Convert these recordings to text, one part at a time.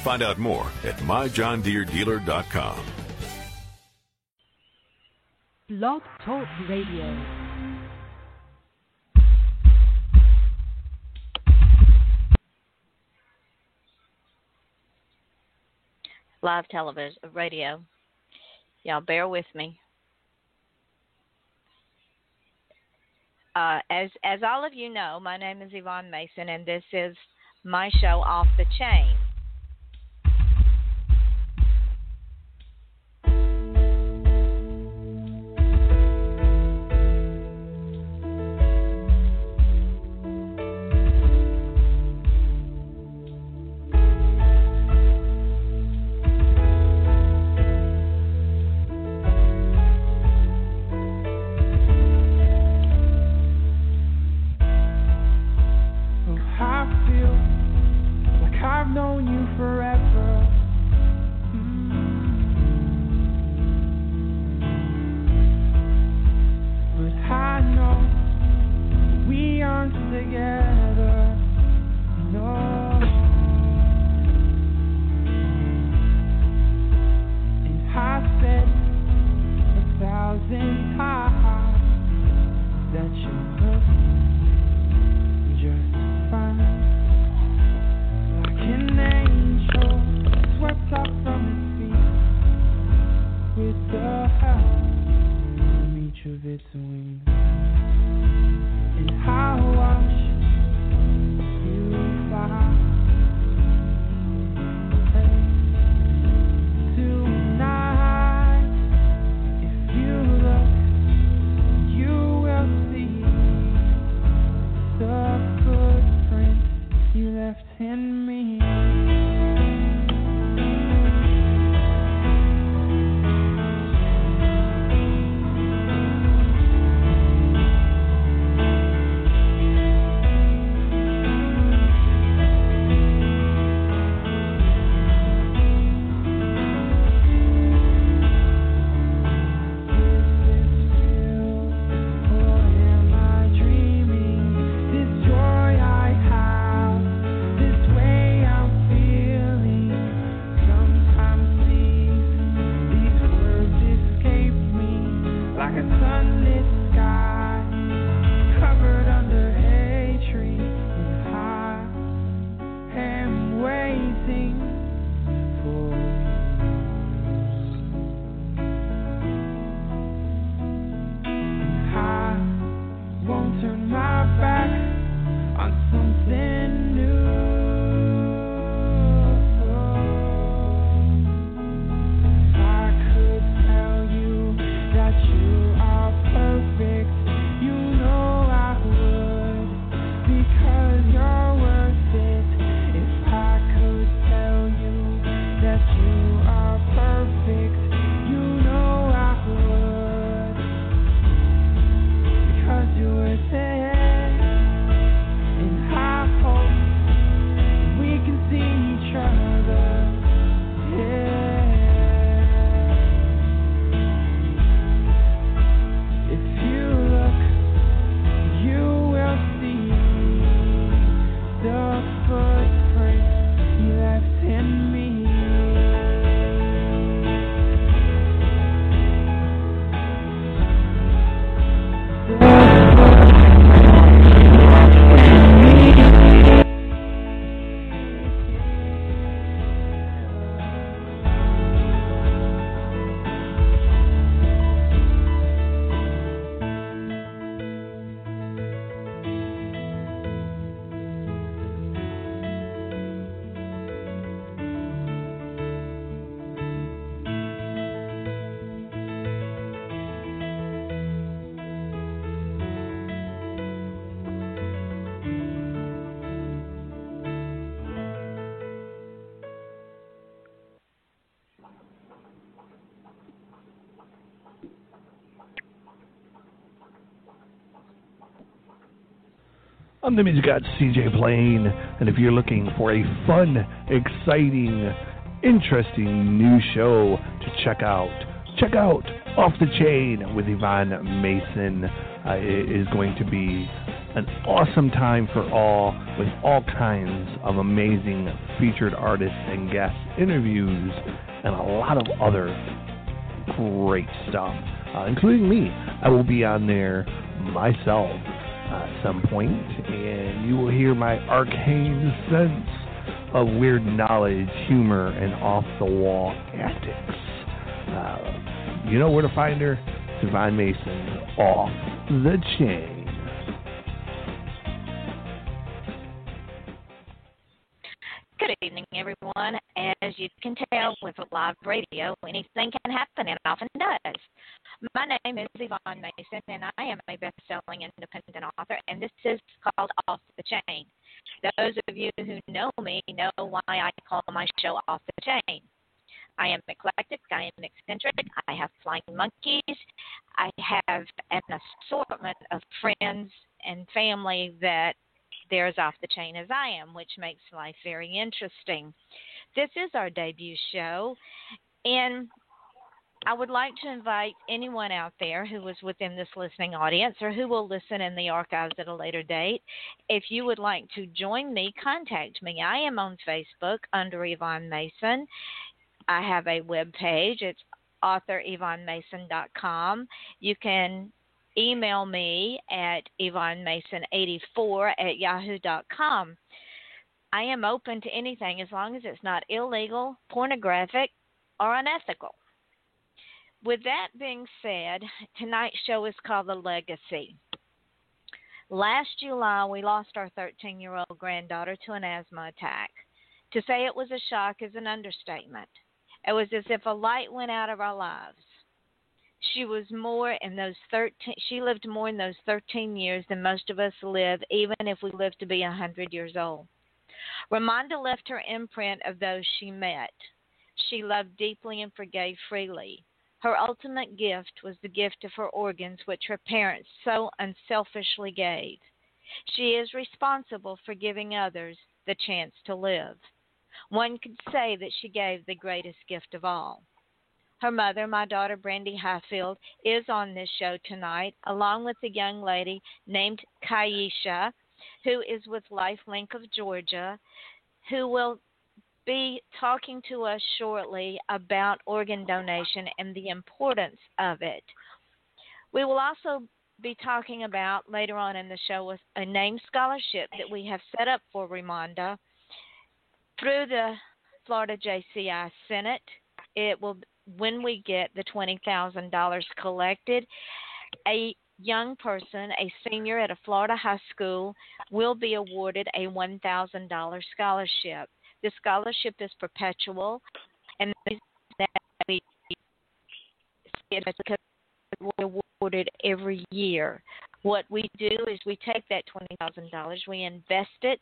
Find out more at myjohndeeredealer.com. Blog Talk Radio. Live television, radio. Y'all bear with me. As all of you know, my name is Yvonne Mason, and this is my show, Off the Chain. I'm the Music God, CJ Blaine, and if you're looking for a fun, exciting, interesting new show to check out Off the Chain with Yvonne Mason. It is going to be an awesome time for all with all kinds of amazing featured artists and guest interviews and a lot of other great stuff, including me. I will be on there myself at some point, and you will hear my arcane sense of weird knowledge, humor, and off-the-wall antics. You know where to find her. Yvonne Mason, Off the Chain. Good evening, everyone. As you can tell with live radio, anything can happen, and often does. My name is Yvonne Mason, and I am a best-selling independent author, and this is called Off the Chain. Those of you who know me know why I call my show Off the Chain. I am eclectic, I am eccentric, I have flying monkeys, I have an assortment of friends and family that they're as off the chain as I am, which makes life very interesting. This is our debut show, and I would like to invite anyone out there who is within this listening audience or who will listen in the archives at a later date. If you would like to join me, contact me. I am on Facebook under Yvonne Mason. I have a web page. It's authoryvonnemason.com. You can email me at yvonnemason84@yahoo.com. I am open to anything as long as it's not illegal, pornographic, or unethical. With that being said, tonight's show is called The Legacy. Last July, we lost our 13-year-old granddaughter to an asthma attack. To say it was a shock is an understatement. It was as if a light went out of our lives. She lived more in those 13 years than most of us live, even if we live to be 100 years old. Ramonda left her imprint of those she met. She loved deeply and forgave freely. Her ultimate gift was the gift of her organs, which her parents so unselfishly gave. She is responsible for giving others the chance to live. One could say that she gave the greatest gift of all. Her mother, my daughter Brandy Highfield, is on this show tonight, along with a young lady named Kaisha, who is with LifeLink of Georgia, who will be talking to us shortly about organ donation and the importance of it. We will also be talking about later on in the show a name scholarship that we have set up for Ramonda through the Florida JCI Senate. It will, when we get the $20,000 collected, a young person, a senior at a Florida high school, will be awarded a $1,000 scholarship. The scholarship is perpetual, and that we see it because we're awarded every year. What we do is we take that $20,000, we invest it,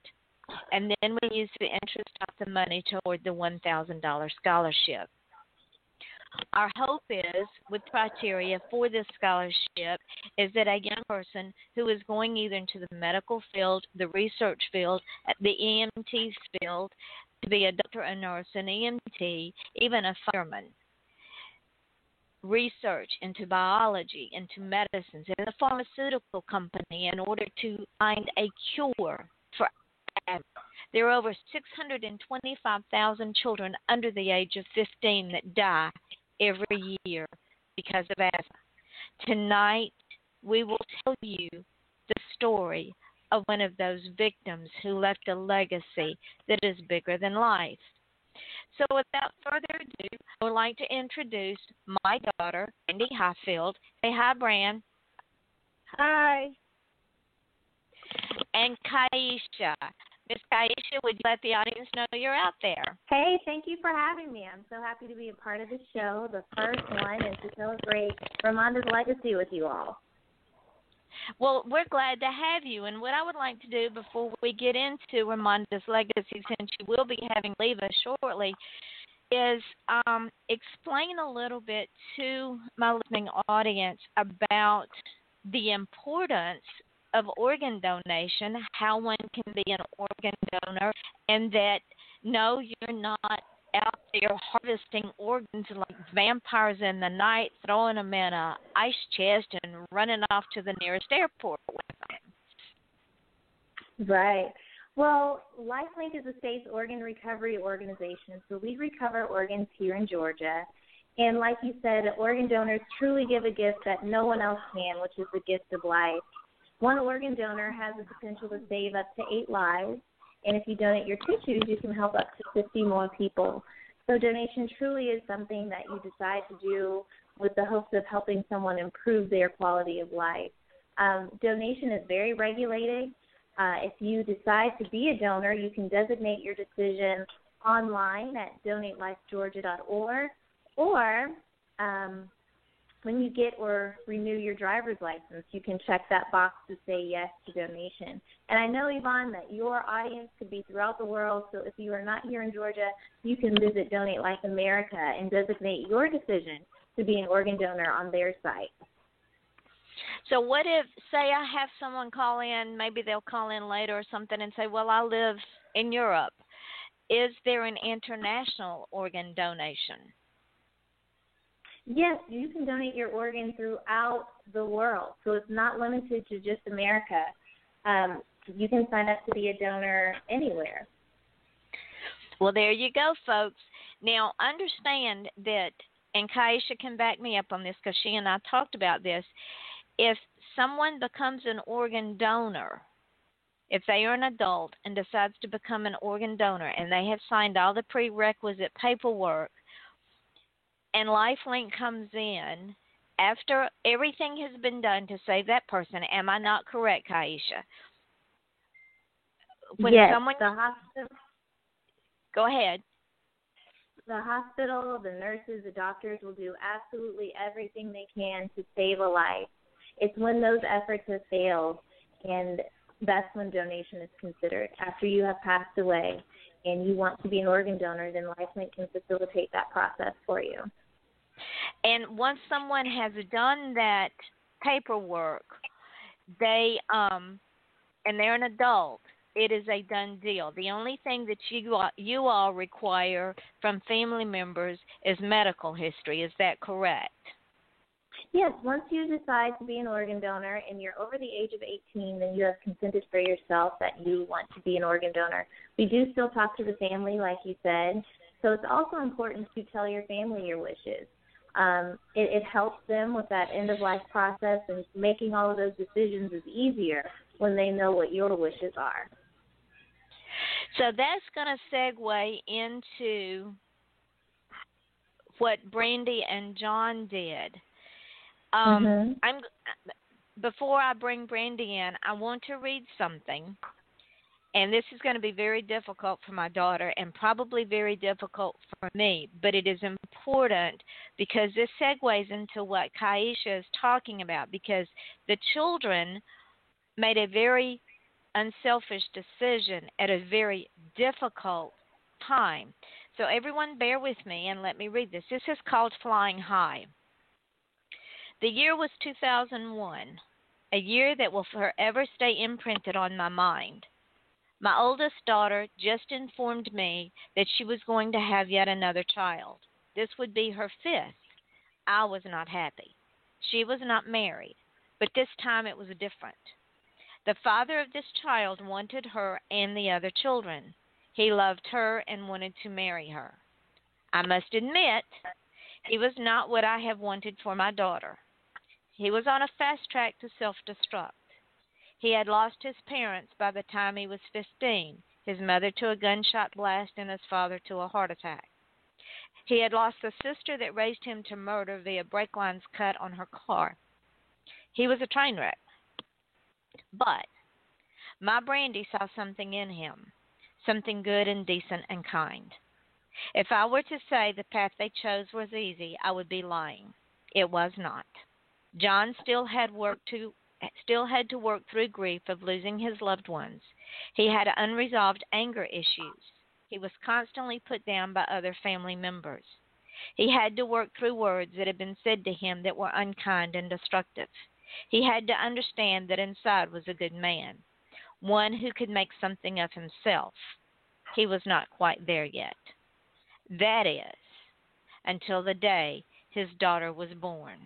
and then we use the interest of the money toward the $1,000 scholarship. Our hope is, with criteria for this scholarship, is that a young person who is going either into the medical field, the research field, the EMT field, to be a doctor, a nurse, an EMT, even a fireman, research into biology, into medicines, in a pharmaceutical company in order to find a cure for asthma. There are over 625,000 children under the age of 15 that die every year because of asthma. Tonight, we will tell you the story of one of those victims who left a legacy that is bigger than life. So without further ado, I would like to introduce my daughter, Brandy Highfield. Say hi, Bran. Hi. And Kaisha. Miss Kaisha, would you let the audience know you're out there? Hey, thank you for having me. I'm so happy to be a part of the show, the first one, and to celebrate Ramonda's legacy with you all. Well, we're glad to have you. And what I would like to do before we get into Ramonda's legacy, since you will be having leave us shortly, is explain a little bit to my listening audience about the importance of organ donation, how one can be an organ donor, and that, no, you're not out there harvesting organs like vampires in the night, throwing them in a ice chest and running off to the nearest airport with them. Right. Well, LifeLink is a state's organ recovery organization, so we recover organs here in Georgia. And like you said, organ donors truly give a gift that no one else can, which is the gift of life. One organ donor has the potential to save up to 8 lives, and if you donate your tissues, you can help up to 50 more people. So donation truly is something that you decide to do with the hopes of helping someone improve their quality of life. Donation is very regulated. If you decide to be a donor, you can designate your decision online at donatelifegeorgia.org, or when you get or renew your driver's license, you can check that box to say yes to donation. And I know, Yvonne, that your audience could be throughout the world, so if you are not here in Georgia, you can visit Donate Life America and designate your decision to be an organ donor on their site. So what if, say I have someone call in, maybe they'll call in later or something and say, well, I live in Europe. Is there an international organ donation? Yes, you can donate your organ throughout the world, so it's not limited to just America. You can sign up to be a donor anywhere. Well, there you go, folks. Now, understand that, and Kaisha can back me up on this because she and I talked about this, if someone becomes an organ donor, if they are an adult and decides to become an organ donor and they have signed all the prerequisite paperwork, and LifeLink comes in after everything has been done to save that person, am I not correct, Kaisha? When yes, someone, the hospital. Go ahead. The hospital, the nurses, the doctors will do absolutely everything they can to save a life. It's when those efforts have failed, and that's when donation is considered. After you have passed away and you want to be an organ donor, then LifeLink can facilitate that process for you. And once someone has done that paperwork, they and they're an adult, it is a done deal. The only thing that you all require from family members is medical history. Is that correct? Yes, once you decide to be an organ donor and you're over the age of 18, then you have consented for yourself that you want to be an organ donor. We do still talk to the family, like you said, so it's also important to tell your family your wishes. It helps them with that end-of-life process, and making all of those decisions is easier when they know what your wishes are. So that's going to segue into what Brandy and John did. Before I bring Brandy in, I want to read something, and this is going to be very difficult for my daughter and probably very difficult for me, but it is important because this segues into what Kaisha is talking about, because the children made a very unselfish decision at a very difficult time. So everyone bear with me and let me read this. This is called Flying High. The year was 2001, a year that will forever stay imprinted on my mind. My oldest daughter just informed me that she was going to have yet another child. This would be her 5th. I was not happy. She was not married, but this time it was different. The father of this child wanted her and the other children. He loved her and wanted to marry her. I must admit, he was not what I have wanted for my daughter. He was on a fast track to self-destruct. He had lost his parents by the time he was 15, his mother to a gunshot blast and his father to a heart attack. He had lost the sister that raised him to murder via brake lines cut on her car. He was a train wreck. But my Brandy saw something in him, something good and decent and kind. If I were to say the path they chose was easy, I would be lying. It was not. John still had to work through grief of losing his loved ones. He had unresolved anger issues. He was constantly put down by other family members. He had to work through words that had been said to him that were unkind and destructive. He had to understand that inside was a good man, one who could make something of himself. He was not quite there yet. That is, until the day his daughter was born.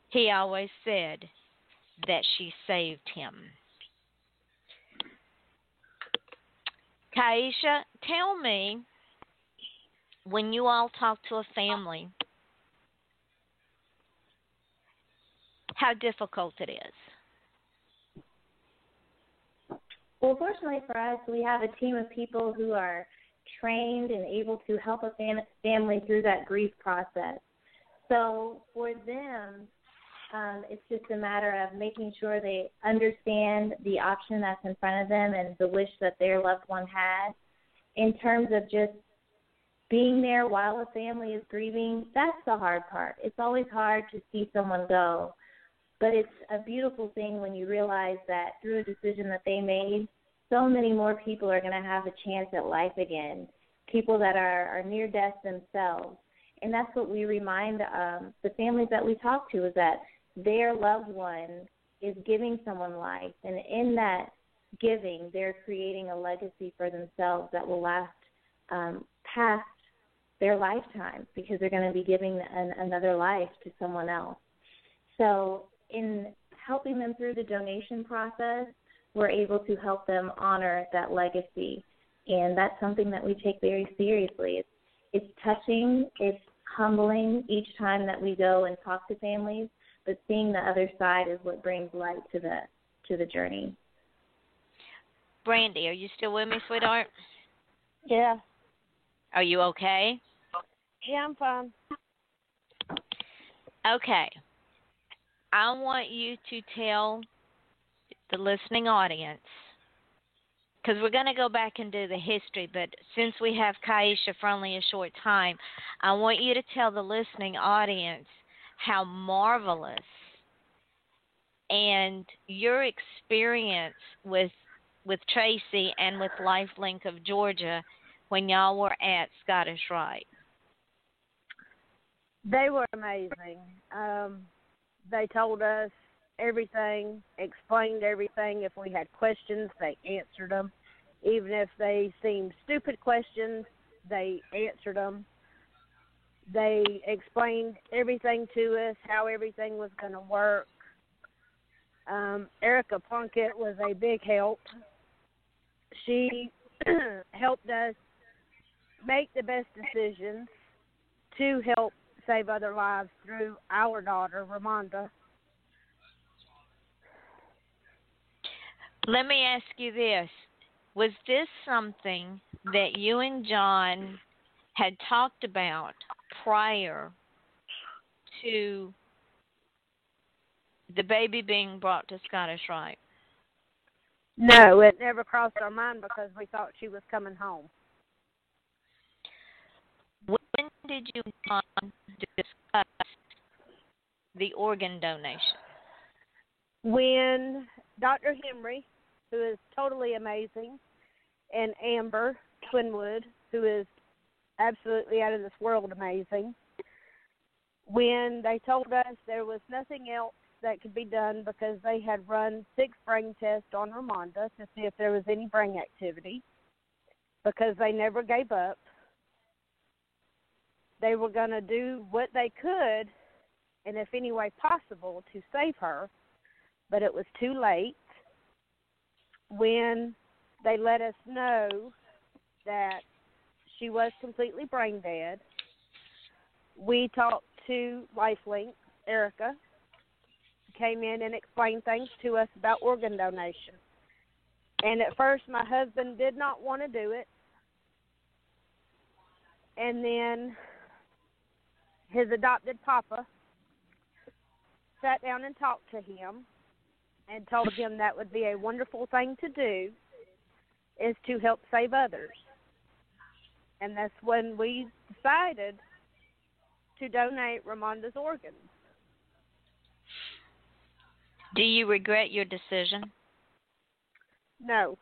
He always said that she saved him. Kaisha, tell me, when you all talk to a family, how difficult it is. Well, fortunately for us, we have a team of people who are trained and able to help a family through that grief process. So for them, it's just a matter of making sure they understand the option that's in front of them and the wish that their loved one had. In terms of just being there while a family is grieving, that's the hard part. It's always hard to see someone go, but it's a beautiful thing when you realize that through a decision that they made, so many more people are going to have a chance at life again, people that are near death themselves. And that's what we remind the families that we talk to, is that their loved one is giving someone life. And in that giving, they're creating a legacy for themselves that will last past their lifetime, because they're going to be giving another life to someone else. So in helping them through the donation process, we're able to help them honor that legacy. And that's something that we take very seriously. It's touching, it's humbling each time that we go and talk to families, but seeing the other side is what brings light to the journey. Brandy, are you still with me, sweetheart? Yeah. Are you okay? Yeah, I'm fine. Okay. I want you to tell the listening audience, because we're going to go back and do the history, but since we have Kaisha for only a short time, I want you to tell the listening audience how marvelous and your experience with Tracy and with Lifelink of Georgia when y'all were at Scottish Rite. They were amazing. They told us everything, explained everything. If we had questions, they answered them. Even if they seemed stupid questions, they answered them. They explained everything to us, how everything was going to work. Erica Plunkett was a big help. She helped us make the best decisions to help save other lives through our daughter, Ramonda. Let me ask you this. Was this something that you and John had talked about prior to the baby being brought to Scottish Rite? No, it never crossed our mind because we thought she was coming home. When did you and John discuss the organ donation? When Dr. Henry, who is totally amazing, and Amber Twinwood, who is absolutely out of this world amazing, when they told us there was nothing else that could be done because they had run 6 brain tests on Ramonda to see if there was any brain activity, because they never gave up. They were going to do what they could, and if any way possible, to save her, but it was too late. When they let us know that she was completely brain dead, we talked to Lifelink. Erica came in and explained things to us about organ donation. And at first, my husband did not want to do it. And then his adopted papa sat down and talked to him and told him that would be a wonderful thing to do, is to help save others. And that's when we decided to donate Ramonda's organs. Do you regret your decision? No.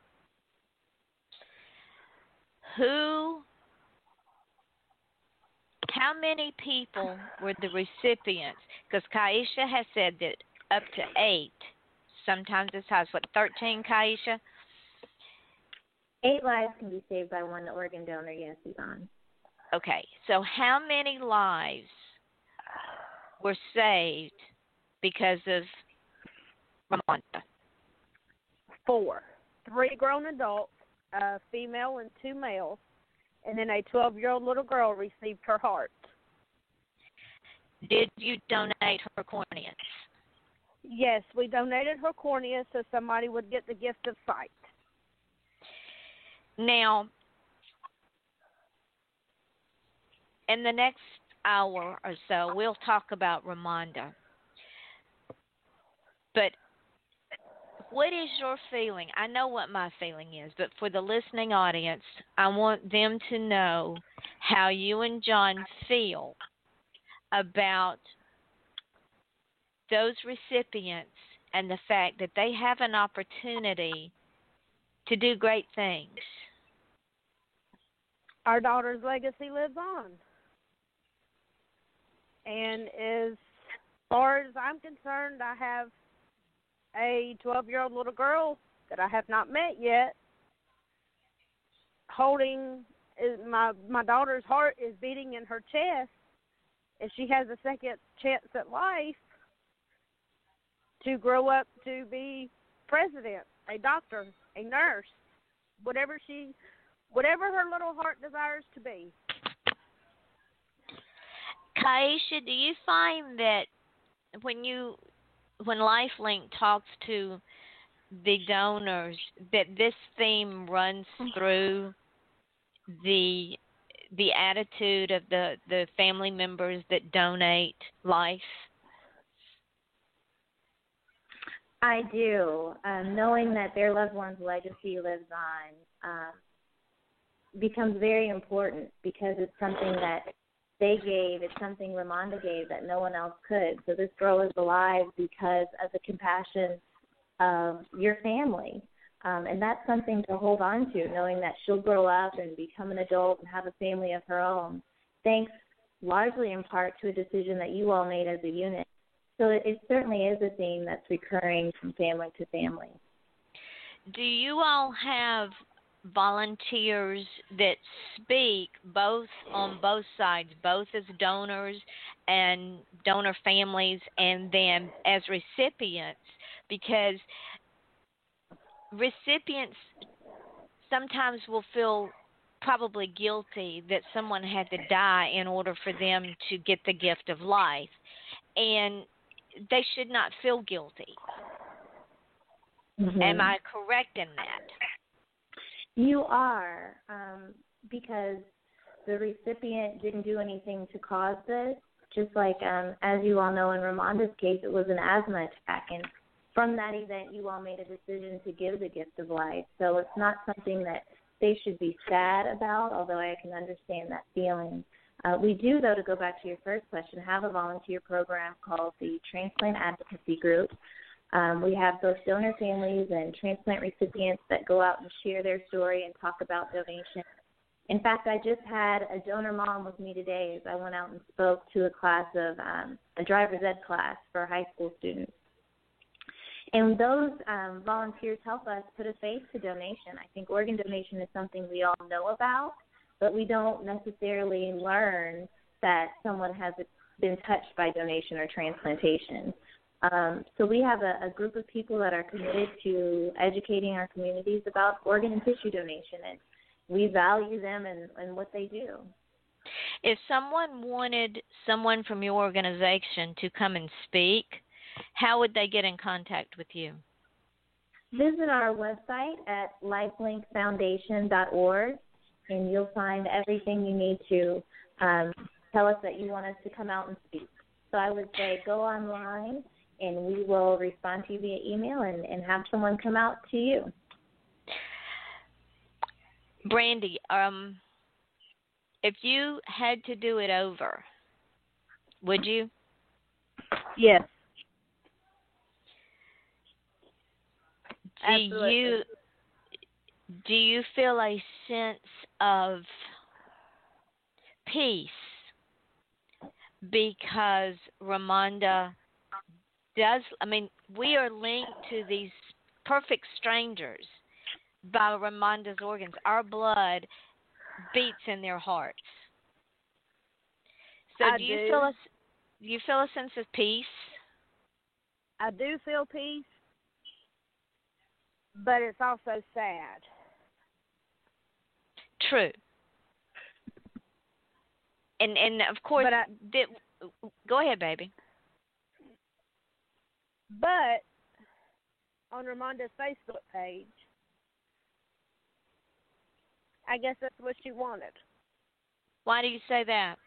How many people were the recipients? Because Kaisha has said that up to 8, sometimes as high as, 13, Kaisha? 8 lives can be saved by one organ donor, yes, Yvonne. Okay, so how many lives were saved because of Ramonda? 4. 3 grown adults a female and 2 males, and then a 12-year-old little girl received her heart. Did you donate her corneas? Yes, we donated her cornea so somebody would get the gift of sight. Now, in the next hour or so, we'll talk about Ramonda. But what is your feeling? I know what my feeling is, but for the listening audience, I want them to know how you and John feel about those recipients and the fact that they have an opportunity to do great things. Our daughter's legacy lives on. And as far as I'm concerned, I have a 12-year-old little girl that I have not met yet holding my daughter's heart is beating in her chest, and she has a second chance at life to grow up to be president, a doctor, a nurse, whatever her little heart desires to be. Kaisha, do you find that when LifeLink talks to the donors, that this theme runs through the attitude of the family members that donate life? I do. Knowing that their loved one's legacy lives on becomes very important because it's something that they gave, it's something Ramonda gave that no one else could. So this girl is alive because of the compassion of your family. And that's something to hold on to, knowing that she'll grow up and become an adult and have a family of her own, thanks largely in part to a decision that you all made as a unit. So it certainly is a theme that's recurring from family to family. Do you all have volunteers that speak on both sides, both as donors and donor families and then as recipients? Because recipients sometimes will feel probably guilty that someone had to die in order for them to get the gift of life, and they should not feel guilty. Mm-hmm. Am I correct in that? You are, because the recipient didn't do anything to cause this. Just like, as you all know, in Ramonda's case, it was an asthma attack. And from that event, you all made a decision to give the gift of life. So it's not something that they should be sad about, although I can understand that feeling. We do, though, to go back to your first question, have a volunteer program called the Transplant Advocacy Group. We have both donor families and transplant recipients that go out and share their story and talk about donation. In fact, I just had a donor mom with me today as I went out and spoke to a class of a driver's ed class for high school students. And those volunteers help us put a face to donation. I think organ donation is something we all know about, but we don't necessarily learn that someone has been touched by donation or transplantation. So we have a group of people that are committed to educating our communities about organ and tissue donation, and we value them and what they do. If someone wanted someone from your organization to come and speak, how would they get in contact with you? Visit our website at lifelinkfoundation.org, and you'll find everything you need to tell us that you want us to come out and speak. So I would say go online, and we will respond to you via email and have someone come out to you. Brandy, if you had to do it over, would you? Yes. Do you feel a sense of peace because Ramonda does? I mean, we are linked to these perfect strangers by Ramonda's organs. Our blood beats in their hearts. So do you feel a sense of peace? I do feel peace, but it's also sad. True. And of course, go ahead, baby. But on Ramonda's Facebook page, I guess that's what she wanted. Why do you say that?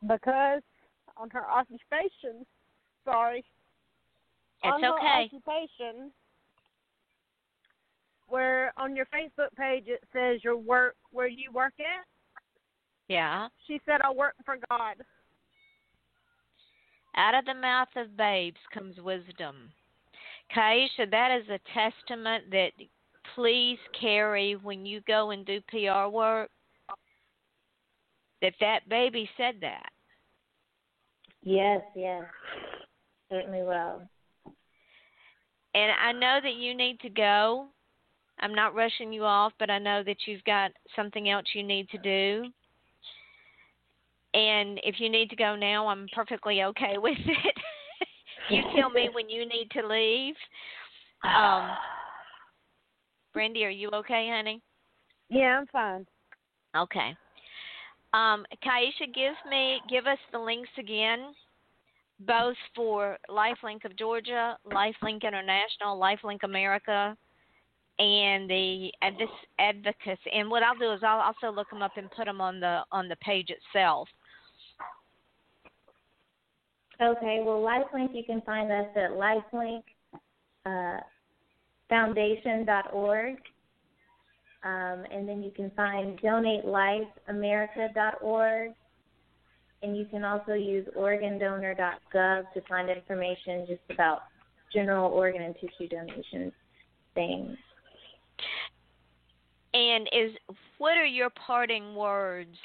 Because on her occupation, It's on her okay. occupation, where on your Facebook page it says your work, where you work at. Yeah. She said, I work for God. Out of the mouth of babes comes wisdom. Kaisha, that is a testament that please carry when you go and do PR work, that baby said that. Yes, certainly will. And I know that you need to go. I'm not rushing you off, but I know that you've got something else you need to do. And if you need to go now, I'm perfectly okay with it. You tell me when you need to leave. Brandy, are you okay, honey? Yeah, I'm fine. Okay. Kaisha, give us the links again, both for LifeLink of Georgia, LifeLink International, LifeLink America, and the advocacy. And what I'll do is I'll also look them up and put them on the page itself. Okay, well, LifeLink, you can find us at lifelinkfoundation.org. And then you can find donatelifeamerica.org. And you can also use organdonor.gov to find information just about general organ and tissue donation things. And what are your parting words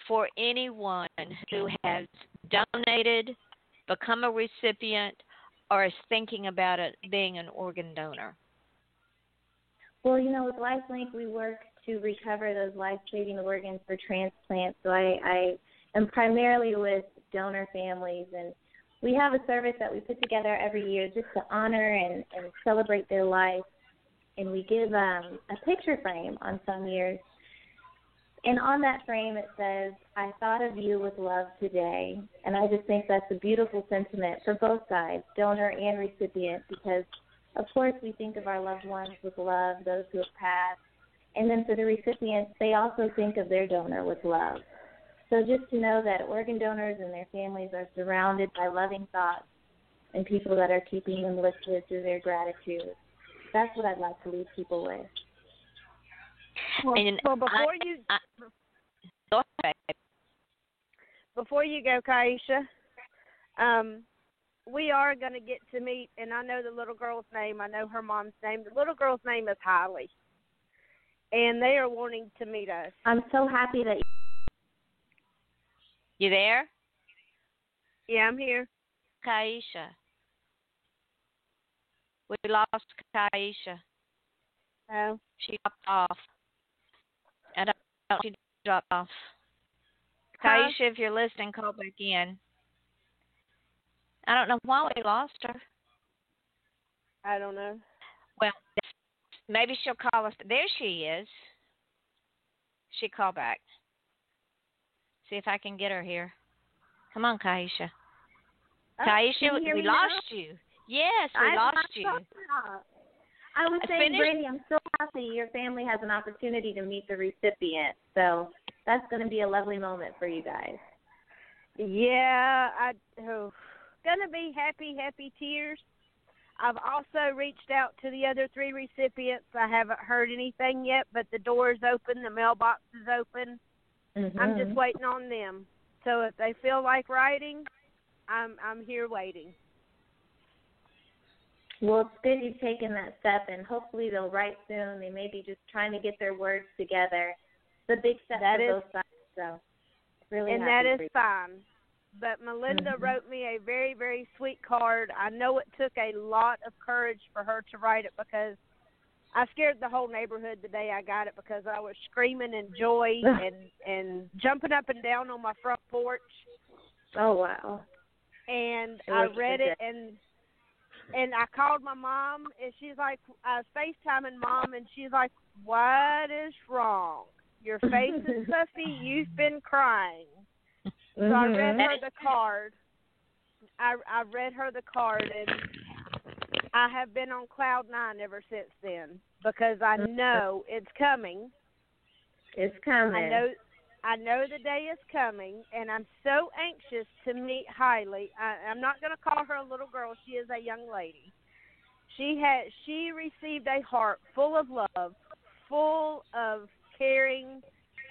for anyone who has donated, become a recipient, or is thinking about it being an organ donor? Well, with LifeLink, we work to recover those life-saving organs for transplant. So I am primarily with donor families, and we have a service that we put together every year just to honor and celebrate their life. And we give a picture frame on some years. And on that frame it says, I thought of you with love today. And I just think that's a beautiful sentiment for both sides, donor and recipient, because, of course, we think of our loved ones with love, those who have passed. And then for the recipients, they also think of their donor with love. So just to know that organ donors and their families are surrounded by loving thoughts and people that are keeping them lifted through their gratitude. That's what I'd like to leave people with. Well, before you go, Kaisha, we are going to get to meet, and I know the little girl's name. I know her mom's name. The little girl's name is Holly, and they are wanting to meet us. I'm so happy that you there? Yeah, I'm here. Kaisha. We lost Kaisha. Oh. She dropped off. I don't know. She dropped off. Kaisha, if you're listening, call back in. I don't know why we lost her. I don't know. Well, maybe she'll call us. There she is. She called back. See if I can get her here. Come on, Kaisha. Kaisha, we lost you. Yes, we lost you. I was saying, Brandy, I'm so happy your family has an opportunity to meet the recipient. So that's going to be a lovely moment for you guys. Yeah, gonna be happy tears. I've also reached out to the other 3 recipients. I haven't heard anything yet, but the door is open, the mailbox is open. Mm-hmm. I'm just waiting on them. So if they feel like writing, I'm here waiting. Well, it's good you've taken that step, and hopefully they'll write soon. They may be just trying to get their words together. It's a big step for both sides, so really and happy that for is you. fine. But Melinda wrote me a very, very sweet card. I know it took a lot of courage for her to write it because I scared the whole neighborhood the day I got it because I was screaming in joy and jumping up and down on my front porch. Oh, wow. And I read it, and And I called my mom, and she's like, I was FaceTiming Mom, and she's like, what is wrong? Your face is puffy. You've been crying. So I read her the card. I read her the card, and I have been on cloud 9 ever since then because I know it's coming. It's coming. I know the day is coming, and I'm so anxious to meet Hailey. I'm not going to call her a little girl. She is a young lady. She received a heart full of love, full of caring,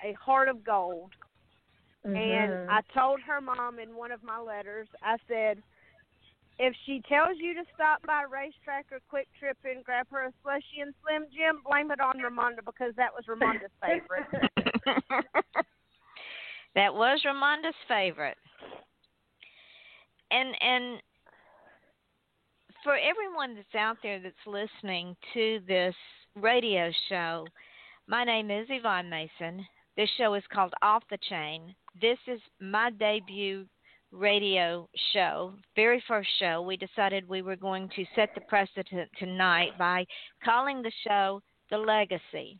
a heart of gold. And I told her mom in one of my letters, I said, if she tells you to stop by Racetrack or Quick Trip and grab her a slushie and Slim Jim, blame it on Ramonda because that was Ramonda's favorite. That was Ramonda's favorite. And for everyone that's out there that's listening to this radio show, my name is Yvonne Mason. This show is called Off the Chain. This is my debut radio show, very first show. We decided we were going to set the precedent tonight by calling the show The Legacy.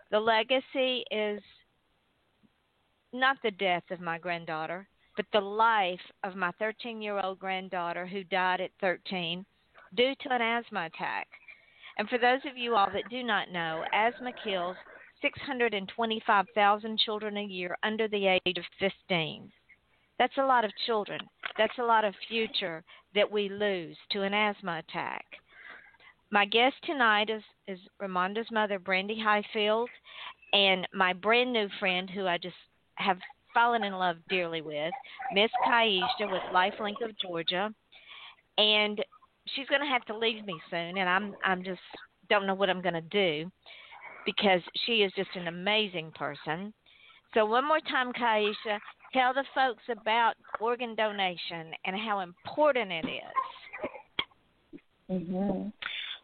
The Legacy is not the death of my granddaughter, but the life of my 13-year-old granddaughter who died at 13 due to an asthma attack. And for those of you all that do not know, asthma kills 625,000 children a year under the age of 15. That's a lot of children. That's a lot of future that we lose to an asthma attack. My guest tonight is Ramonda's mother, Brandy Highfield, and my brand new friend who I just have fallen in love dearly with, Miss Kaisha with Lifelink of Georgia. And she's going to have to leave me soon, and I'm just don't know what I'm going to do because she is just an amazing person. So one more time, Kaisha, tell the folks about organ donation and how important it is.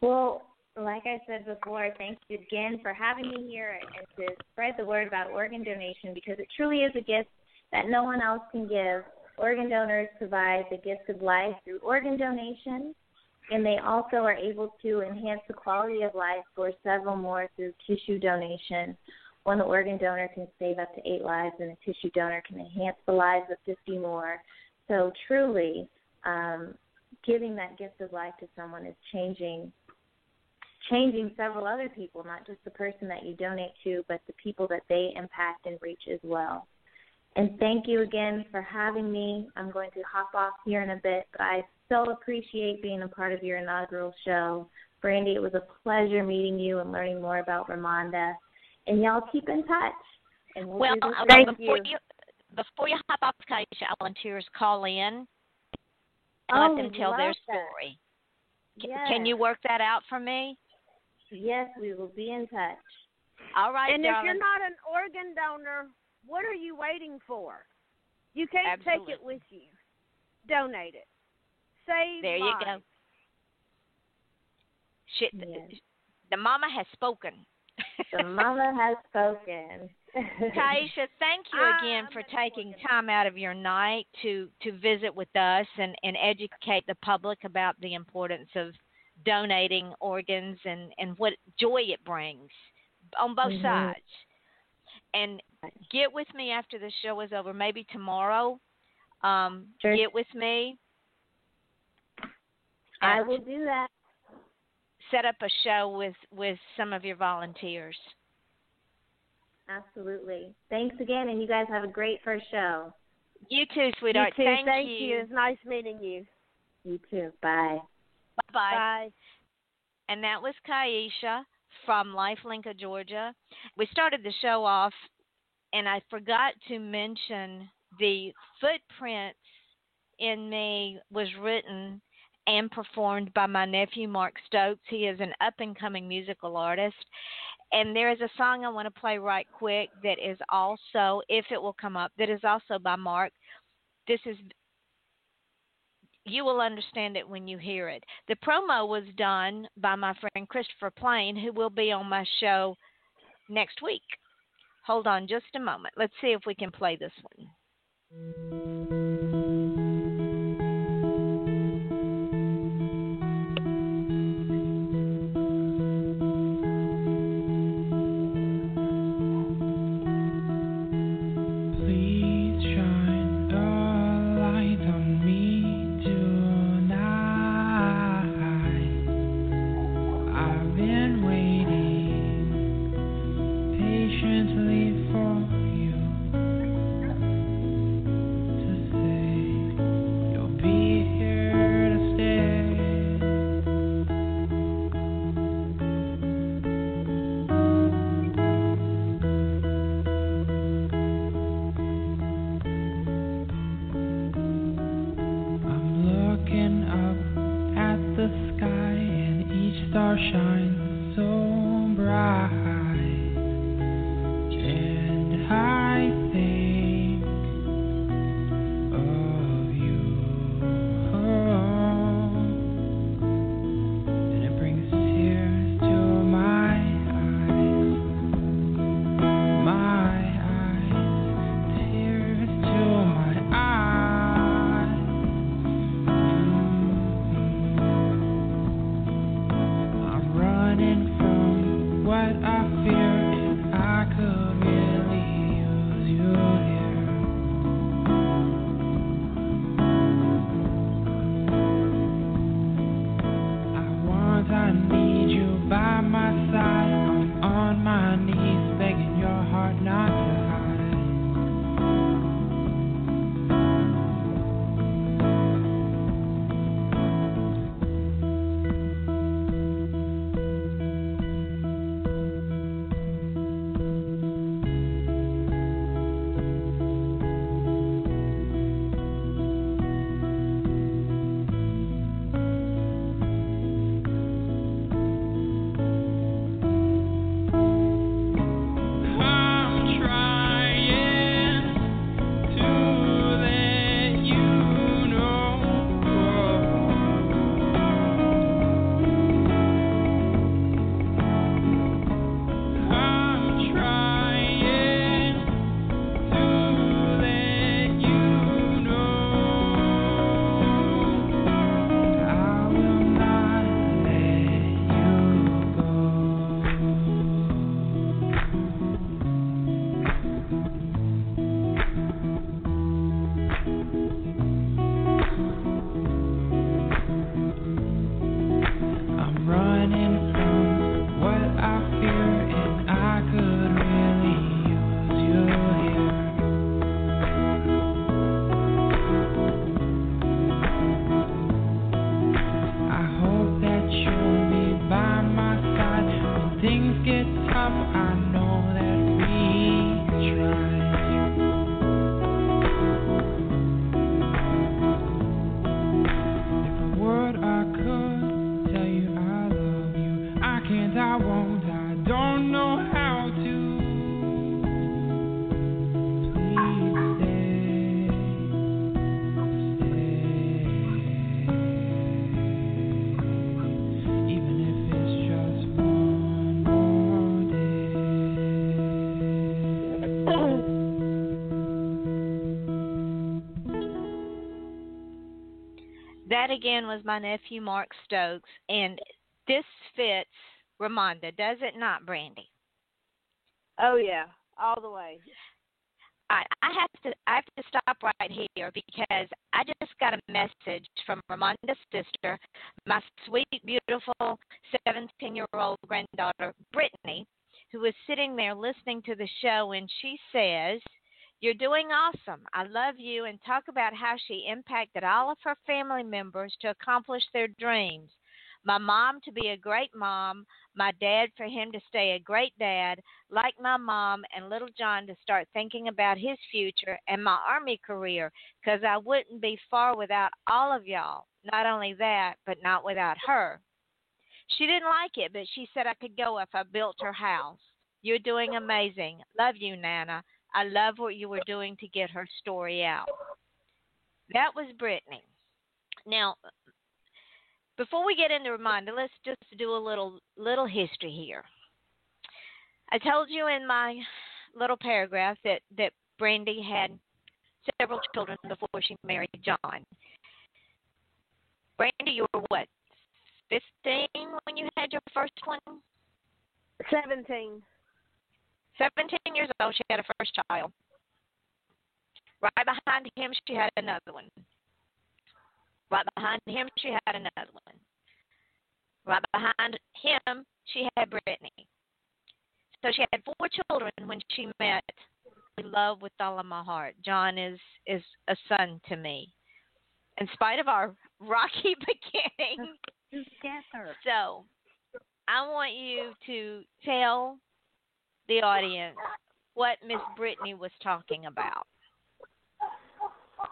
Well, like I said before, thank you again for having me here and to spread the word about organ donation because it truly is a gift that no one else can give. Organ donors provide the gift of life through organ donation, and they also are able to enhance the quality of life for several more through tissue donation. One organ donor can save up to 8 lives, and a tissue donor can enhance the lives of 50 more. So truly, giving that gift of life to someone is changing several other people, not just the person that you donate to, but the people that they impact and reach as well. And thank you again for having me. I'm going to hop off here in a bit, but I so appreciate being a part of your inaugural show. Brandy, it was a pleasure meeting you and learning more about Ramonda. And y'all keep in touch. And Well, before you hop off, Kaisha, volunteers call in and let them tell their story. Yes. Can you work that out for me? Yes, we will be in touch. All right, and darling. if you're not an organ donor, what are you waiting for? You can't Absolutely. take it with you. Donate it. Save There lives. you go. The mama has spoken. The mama has spoken. Kaisha, thank you again for taking time out of your night to visit with us and educate the public about the importance of donating organs and what joy it brings on both sides. And get with me after the show is over, maybe tomorrow. Sure. Get with me. I will do that. Set up a show with some of your volunteers. Absolutely. Thanks again, and you guys have a great first show. You too, sweetheart. You too. Thank you. It's nice meeting you. You too. Bye. Bye-bye. Bye. And that was Kaisha from Lifelink of Georgia. We started the show off, and I forgot to mention the Footprints in Me was written and performed by my nephew, Mark Stokes. He is an up-and-coming musical artist. And there is a song I want to play right quick that is also, if it will come up, that is also by Mark. You will understand it when you hear it. The promo was done by my friend Christopher Plain, who will be on my show next week. Hold on just a moment. Let's see if we can play this one. again was my nephew Mark Stokes, and this fits Ramonda, does it not, Brandy? Oh yeah, all the way. I have to stop right here because I just got a message from Ramonda's sister, my sweet, beautiful 17-year-old granddaughter, Brittany, who is sitting there listening to the show, and she says, "You're doing awesome. I love you," and talk about how she impacted all of her family members to accomplish their dreams. My mom to be a great mom, my dad for him to stay a great dad, like my mom, and little John to start thinking about his future and my Army career, because I wouldn't be far without all of y'all. Not only that, but not without her. She didn't like it, but she said I could go if I built her house. You're doing amazing. Love you, Nana. I love what you were doing to get her story out. That was Brittany. Now, before we get into Ramonda, let's just do a little history here. I told you in my little paragraph that Brandy had several children before she married John. Brandy, you were what, 15 when you had your first one? 17. 17 years old, she had her first child. Right behind him, she had another one. Right behind him, she had another one. Right behind him, she had Brittany. So she had 4 children when she met. I love with all of my heart. John is a son to me, in spite of our rocky beginning. Together. So I want you to tell the audience what Miss Brittany was talking about.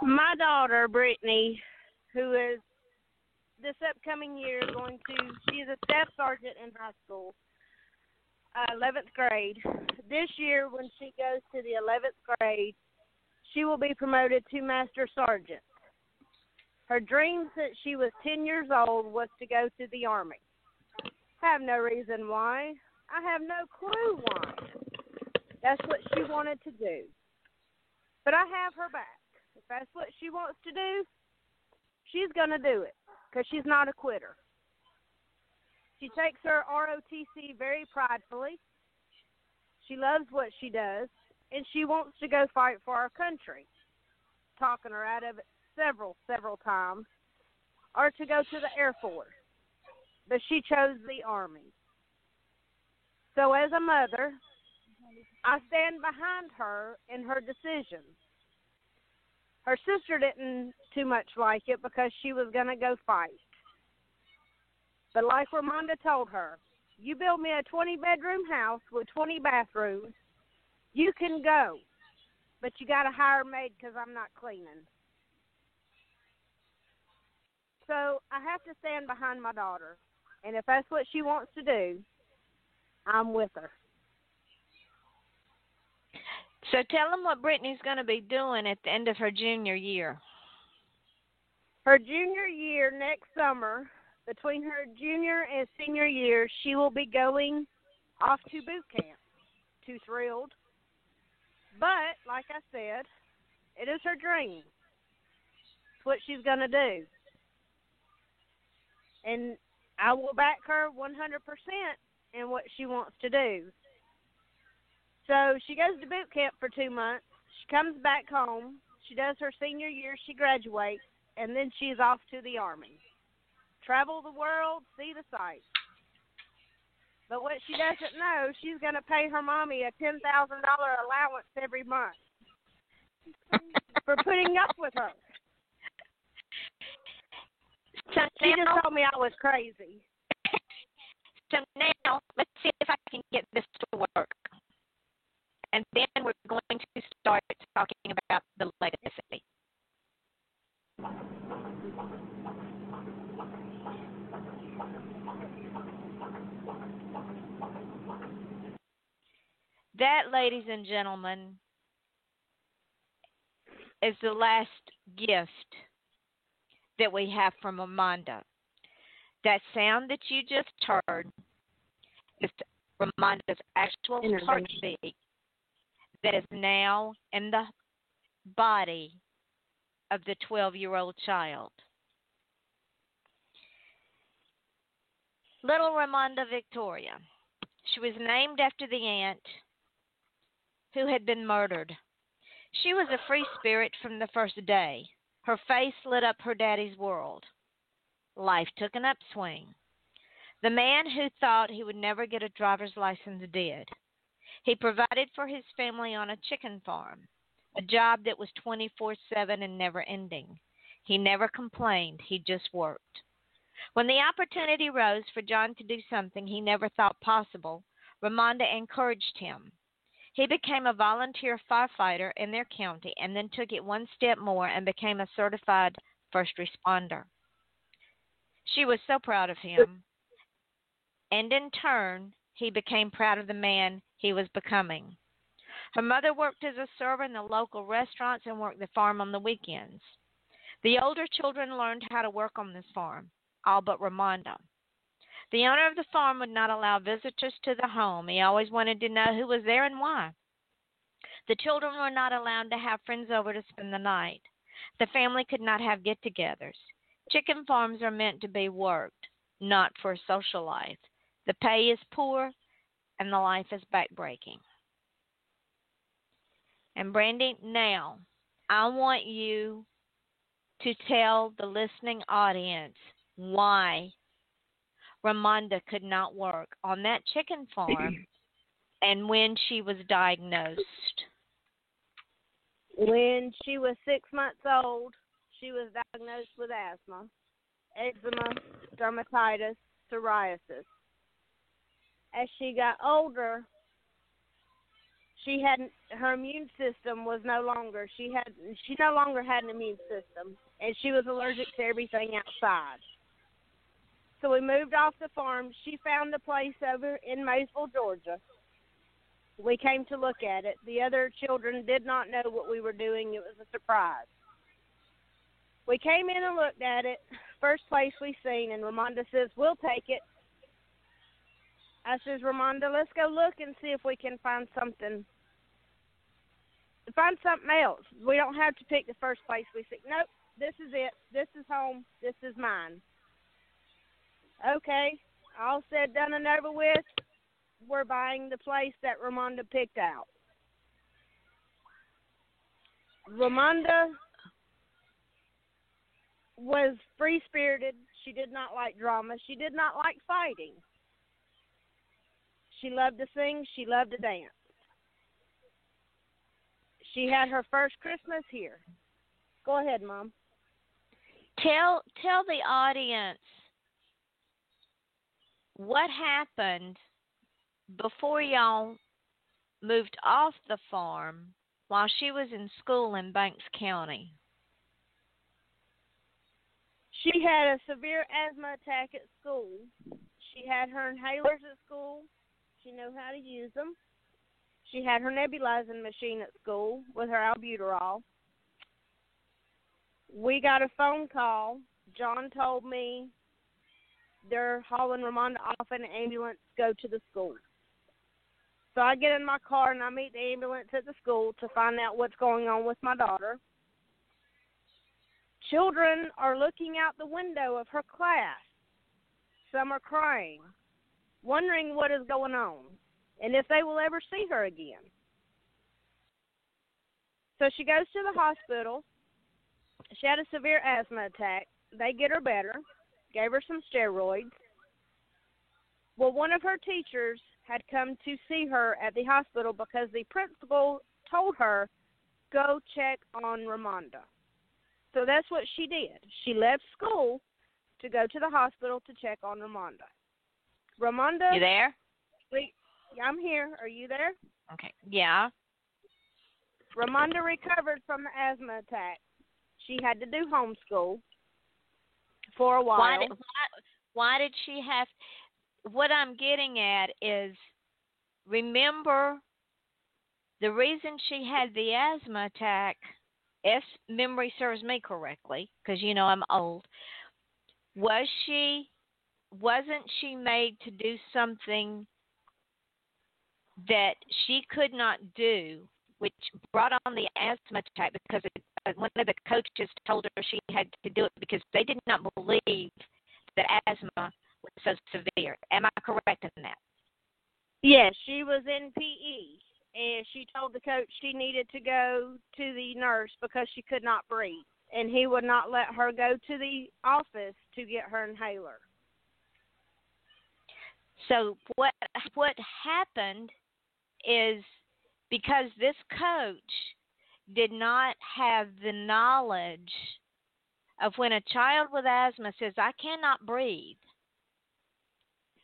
My daughter, Brittany, who is this upcoming year she's a staff sergeant in high school, 11th grade. This year, when she goes to the 11th grade, she will be promoted to master sergeant. Her dream since she was 10 years old was to go to the Army. I have no reason why. I have no clue why. That's what she wanted to do. But I have her back. If that's what she wants to do, she's going to do it, because she's not a quitter. She takes her ROTC very pridefully. She loves what she does, and she wants to go fight for our country. Talking her out of it several times, or to go to the Air Force. But she chose the Army. So as a mother, I stand behind her in her decisions. Her sister didn't too much like it because she was going to go fight. But like Ramonda told her, you build me a 20-bedroom house with 20 bathrooms, you can go. But you got to hire a maid because I'm not cleaning. So I have to stand behind my daughter. And if that's what she wants to do, I'm with her. So tell them what Brittany's going to be doing at the end of her junior year. Her junior year next summer, between her junior and senior year, she will be going off to boot camp. Too thrilled. But, like I said, it is her dream. It's what she's going to do. And I will back her 100% in what she wants to do. So she goes to boot camp for 2 months. She comes back home. She does her senior year. She graduates. And then she's off to the Army. Travel the world, see the sights. But what she doesn't know, she's going to pay her mommy a $10,000 allowance every month for putting up with her. So she just told me I was crazy. So now, let's see if I can get this to work. And then we're going to start talking about the legacy. That, ladies and gentlemen, is the last gift that we have from Ramonda. That sound that you just heard is Ramonda's actual heartbeat that is now in the body of the 12-year-old child. Little Ramonda Victoria. She was named after the aunt who had been murdered. She was a free spirit from the first day. Her face lit up her daddy's world. Life took an upswing. The man who thought he would never get a driver's license did. He provided for his family on a chicken farm, a job that was 24/7 and never ending. He never complained, he just worked. When the opportunity rose for John to do something he never thought possible, Ramonda encouraged him. He became a volunteer firefighter in their county and then took it one step more and became a certified first responder. She was so proud of him, and in turn, he became proud of the man he was becoming. Her mother worked as a server in the local restaurants and worked the farm on the weekends. The older children learned how to work on this farm, all but Ramonda. The owner of the farm would not allow visitors to the home. He always wanted to know who was there and why. The children were not allowed to have friends over to spend the night. The family could not have get-togethers. Chicken farms are meant to be worked, not for a social life. The pay is poor, and the life is backbreaking. And Brandy, now, I want you to tell the listening audience why Ramonda could not work on that chicken farm and when she was diagnosed. When she was 6 months old, she was diagnosed with asthma, eczema, dermatitis, psoriasis. As she got older, her immune system was no longer. She no longer had an immune system, and she was allergic to everything outside. So we moved off the farm. She found a place over in Maysville, Georgia. We came to look at it. The other children did not know what we were doing. It was a surprise. We came in and looked at it. First place we seen, and Ramonda says, "We'll take it." I says, "Ramonda, let's go look and see if we can find something else. We don't have to pick the first place we see." "Nope, this is it. This is home. This is mine." Okay, all said, done, and over with. We're buying the place that Ramonda picked out. Ramonda was free-spirited. She did not like drama. She did not like fighting. She loved to sing. She loved to dance. She had her first Christmas here. Go ahead, Mom. Tell the audience what happened before y'all moved off the farm while she was in school in Banks County. She had a severe asthma attack at school. She had her inhalers at school. She knew how to use them. She had her nebulizing machine at school with her albuterol. We got a phone call. John told me they're hauling Ramonda off in an ambulance to go to the school. So I get in my car and I meet the ambulance at the school to find out what's going on with my daughter. Children are looking out the window of her class. Some are crying, wondering what is going on and if they will ever see her again. So she goes to the hospital. She had a severe asthma attack. They get her better, gave her some steroids. Well, one of her teachers had come to see her at the hospital because the principal told her, go check on Ramonda. So that's what she did. She left school to go to the hospital to check on Ramonda. Ramonda. You there? I'm here. Are you there? Okay. Yeah. Ramonda recovered from the asthma attack. She had to do homeschool for a while. Why did she have? What I'm getting at is, remember, the reason she had the asthma attack, if memory serves me correctly, because I'm old, wasn't she made to do something that she could not do, which brought on the asthma attack, because one of the coaches told her she had to do it because they did not believe that asthma would so severe. Am I correct in that? Yes, she was in PE, and she told the coach she needed to go to the nurse because she could not breathe, and he would not let her go to the office to get her inhaler. So what happened is because this coach did not have the knowledge of when a child with asthma says, I cannot breathe,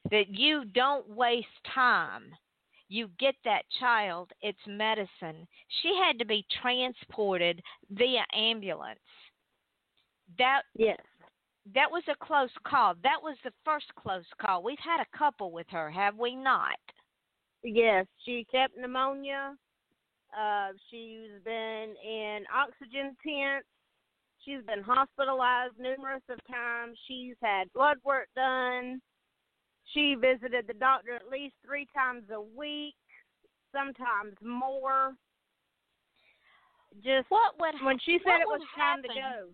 that you don't waste time. You get that child its medicine. She had to be transported via ambulance. Yes. That was a close call. That was the first close call. We've had a couple with her, have we not? Yes, she kept pneumonia. She's been in oxygen tents. She's been hospitalized numerous of times. She's had blood work done. She visited the doctor at least 3 times a week, sometimes more. Just when she said it was time to go.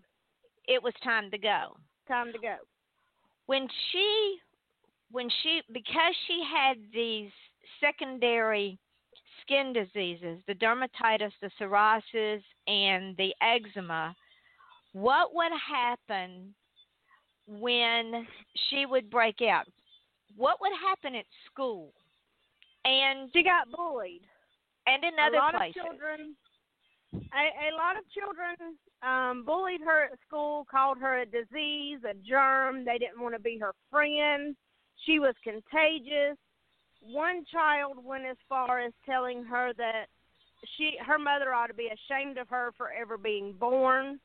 It was time to go. Time to go. When she because she had these secondary skin diseases, the dermatitis, the psoriasis, and the eczema, what would happen when she would break out? What would happen at school? And she got bullied. And in other places. A lot of children bullied her at school, called her a disease, a germ. They didn't want to be her friend. She was contagious. One child went as far as telling her that her mother ought to be ashamed of her for ever being born.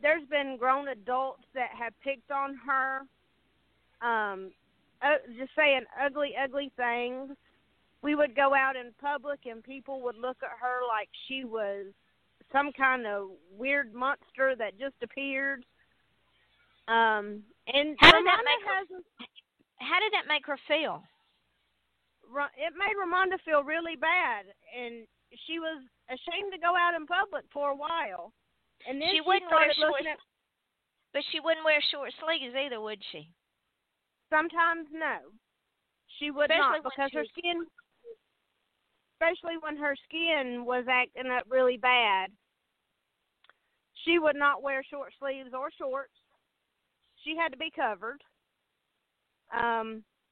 There's been grown adults that have picked on her, just saying ugly, ugly things. We would go out in public and people would look at her like she was some kind of weird monster that just appeared. And how did that make her feel? It made Ramonda feel really bad, and she was ashamed to go out in public for a while. And then she started looking at. But she wouldn't wear short sleeves either, would she? Sometimes no, she would not, because her skin. Especially when her skin was acting up really bad, she would not wear short sleeves or shorts. She had to be covered.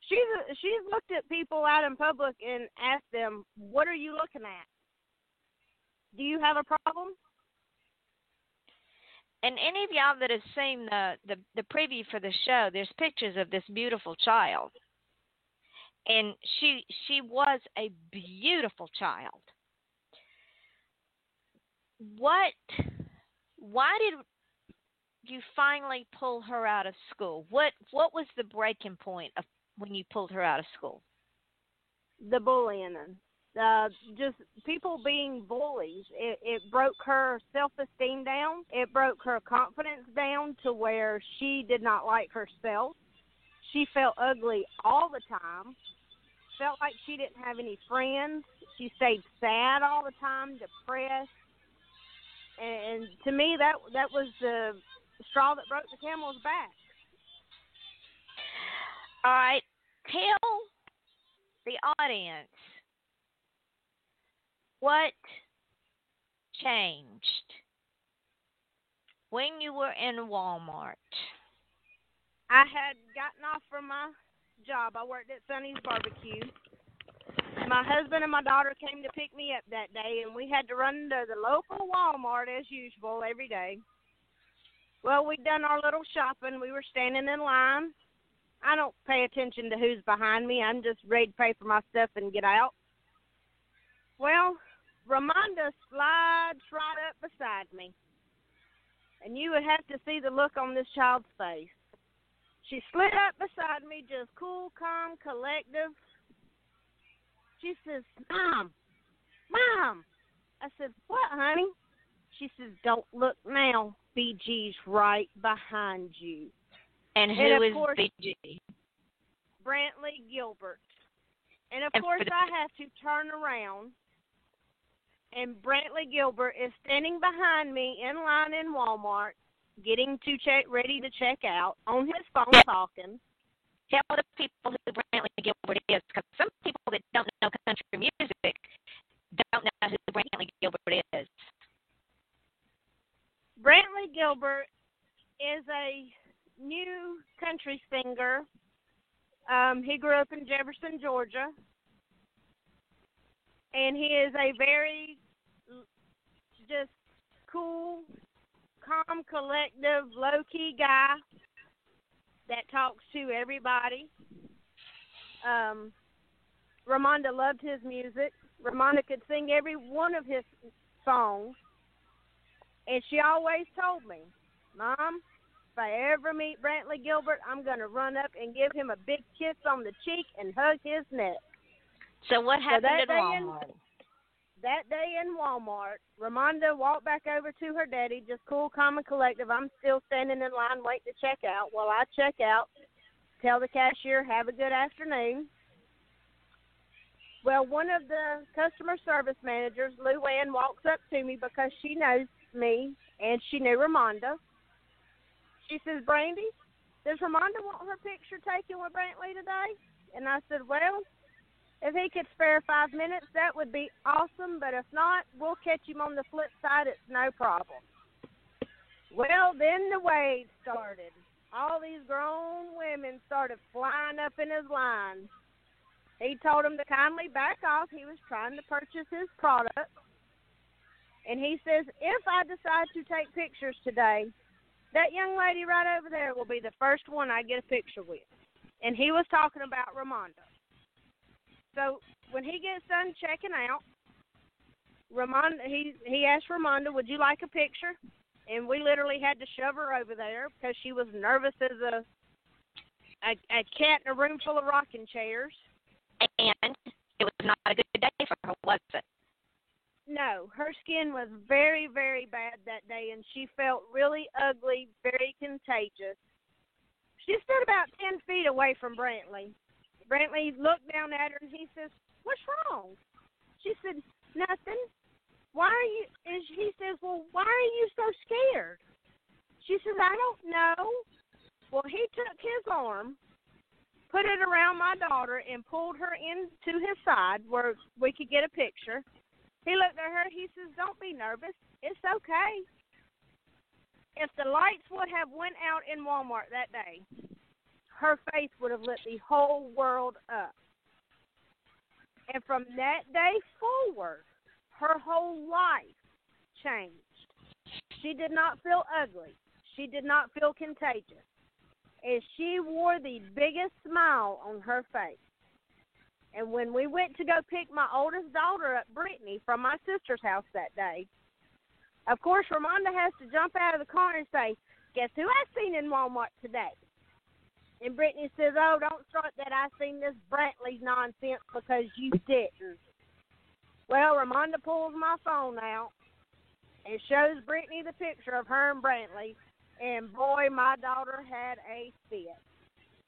She's looked at people out in public and asked them, "What are you looking at? Do you have a problem?" And any of y'all that have seen the preview for the show, there's pictures of this beautiful child. And she was a beautiful child. Why did you finally pull her out of school? What was the breaking point of when you pulled her out of school? The bullying. Just people being bullies. It broke her self-esteem down. It broke her confidence down to where she did not like herself. She felt ugly all the time. Felt like she didn't have any friends. She stayed sad all the time, depressed. And to me, that was the straw that broke the camel's back. All right. Tell the audience what changed when you were in Walmart. I had gotten off from my job. I worked at Sonny's Barbecue. My husband and my daughter came to pick me up that day, and we had to run to the local Walmart as usual every day. Well, we'd done our little shopping. We were standing in line. I don't pay attention to who's behind me. I'm just ready to pay for my stuff and get out. Well, Ramonda slides right up beside me, and you would have to see the look on this child's face. She slid up beside me, just cool, calm, collective. She says, Mom. I said, what, honey? She says, don't look now. BG's right behind you. And who is BG? Brantley Gilbert. And, of course, I have to turn around, and Brantley Gilbert is standing behind me in line in Walmart, getting to ready to check out, on his phone talking. Tell the people who Brantley Gilbert is, because some people that don't know country music don't know who Brantley Gilbert is. Brantley Gilbert is a new country singer. He grew up in Jefferson, Georgia, and he is a very just cool, calm, collective, low-key guy that talks to everybody. Ramonda loved his music. Ramonda could sing every one of his songs. And she always told me, Mom, if I ever meet Brantley Gilbert, I'm going to run up and give him a big kiss on the cheek and hug his neck. So what happened at Walmart? That day in Walmart, Ramonda walked back over to her daddy, just cool, calm, and collective. I'm still standing in line waiting to check out. While I check out, tell the cashier, have a good afternoon. Well, one of the customer service managers, Lou Ann, walks up to me because she knows me and she knew Ramonda. She says, Brandy, does Ramonda want her picture taken with Brantley today? And I said, well, if he could spare 5 minutes, that would be awesome. But if not, we'll catch him on the flip side. It's no problem. Well, then the wave started. All these grown women started flying up in his line. He told them to kindly back off. He was trying to purchase his product. And he says, if I decide to take pictures today, that young lady right over there will be the first one I get a picture with. And he was talking about Ramonda. So when he gets done checking out, he asked Ramonda, would you like a picture? And we literally had to shove her over there because she was nervous as a cat in a room full of rocking chairs. And it was not a good day for her, was it? No, her skin was very, very bad that day, and she felt really ugly, very contagious. She stood about 10 feet away from Brantley. Brantley looked down at her, and he says, what's wrong? She said, nothing. Why are you? And he says, well, why are you so scared? She says, I don't know. Well, he took his arm, put it around my daughter, and pulled her into his side where we could get a picture. He looked at her. He says, don't be nervous. It's okay. If the lights would have went out in Walmart that day, her face would have lit the whole world up. And from that day forward, her whole life changed. She did not feel ugly. She did not feel contagious. And she wore the biggest smile on her face. And when we went to go pick my oldest daughter up, Brittany, from my sister's house that day, of course, Ramonda has to jump out of the car and say, guess who I seen in Walmart today? And Brittany says, oh, don't start that I seen this Brantley nonsense because you didn't. Well, Ramonda pulls my phone out and shows Brittany the picture of her and Brantley, and boy, my daughter had a fit.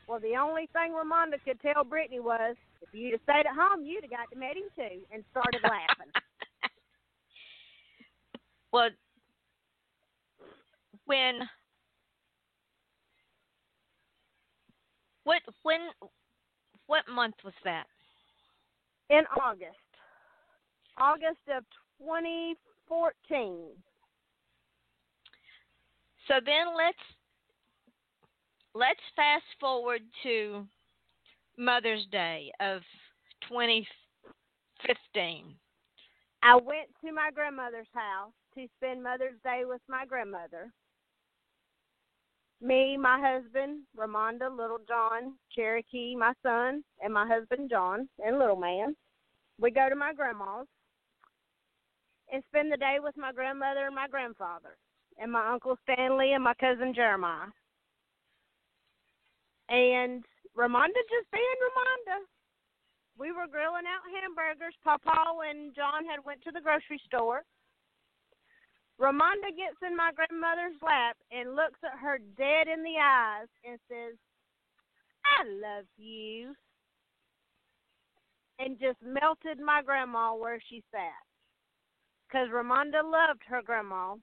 Well, the only thing Ramonda could tell Brittany was, if you'd have stayed at home, you'd have got to meet him too, and started laughing. Well, what month was that? In August of 2014. So then let's fast forward to Mother's Day of 2015. I went to my grandmother's house to spend Mother's Day with my grandmother. Me, my husband, Ramonda, Little John, Cherokee, my son, and my husband John, and Little Man. We go to my grandma's and spend the day with my grandmother and my grandfather, and my Uncle Stanley and my cousin Jeremiah. And Ramonda just being Ramonda. We were grilling out hamburgers. Papa and John had went to the grocery store. Ramonda gets in my grandmother's lap and looks at her dead in the eyes and says, I love you. And just melted my grandma where she sat. Because Ramonda loved her grandma,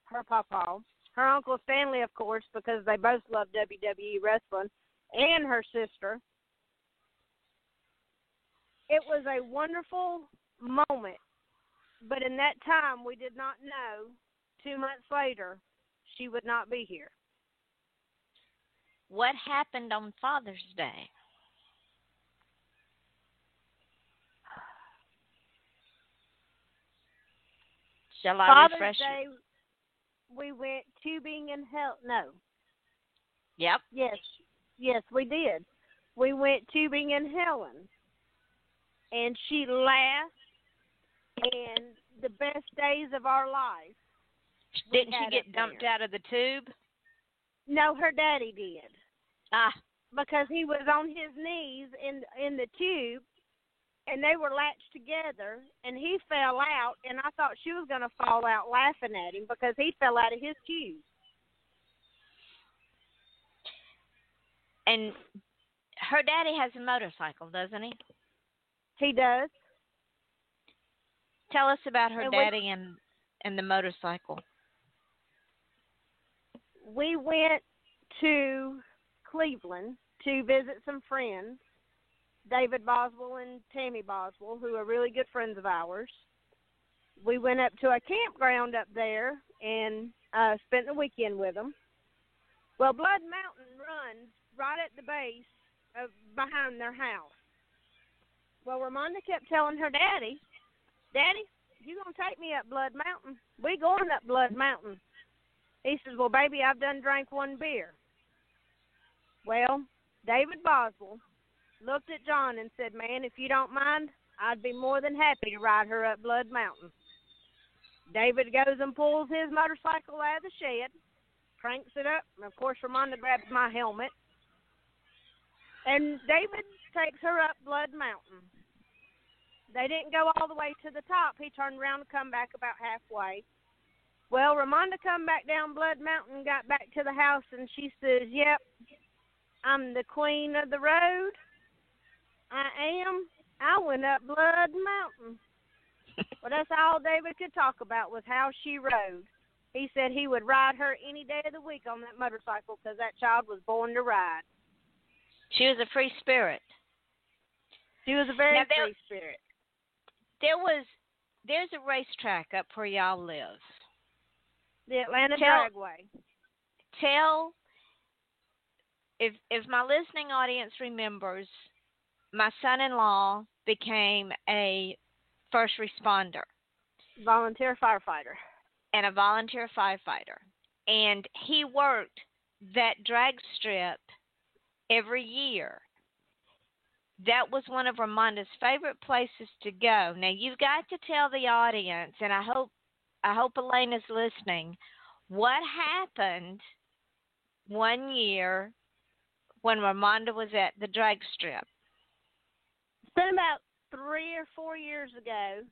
her papa, her Uncle Stanley, of course, because they both love WWE wrestling, and her sister. It was a wonderful moment, but in that time, we did not know 2 months later she would not be here. What happened on Father's Day? Shall I Father's refresh Day, you? we went tubing in hell. No. Yep. Yes, we did. We went tubing in Helen, and she laughed, and the best days of our life. Didn't she get dumped out of the tube? No, her daddy did. Ah. Because he was on his knees in the tube, and they were latched together, and he fell out, and I thought she was going to fall out laughing at him because he fell out of his tube. And her daddy has a motorcycle, doesn't he? He does. Tell us about her daddy and the motorcycle. We went to Cleveland to visit some friends, David Boswell and Tammy Boswell, who are really good friends of ours. We went up to a campground up there and spent the weekend with them. Well, Blood Mountain runs right at the base of behind their house. Well, Ramonda kept telling her Daddy, you going to take me up Blood Mountain? We going up Blood Mountain. He says, well, baby, I've done drank one beer. Well, David Boswell looked at John and said, man, if you don't mind, I'd be more than happy to ride her up Blood Mountain. David goes and pulls his motorcycle out of the shed, cranks it up, and, of course, Ramonda grabs my helmet. And David takes her up Blood Mountain. They didn't go all the way to the top. He turned around and come back about halfway. Well, Ramonda come back down Blood Mountain, got back to the house, and she says, yep, I'm the queen of the road. I am. I went up Blood Mountain. Well, that's all David could talk about was how she rode. He said he would ride her any day of the week on that motorcycle because that child was born to ride. She was a free spirit. She was a very free spirit. There's a racetrack up where y'all live. The Atlanta Dragway. Tell, if my listening audience remembers, my son-in-law became a first responder. Volunteer firefighter. And a volunteer firefighter. And he worked that drag strip every year. That was one of Ramonda's favorite places to go. Now, you've got to tell the audience, and I hope Elena's listening, what happened one year when Ramonda was at the drag strip. It's been about 3 or 4 years ago.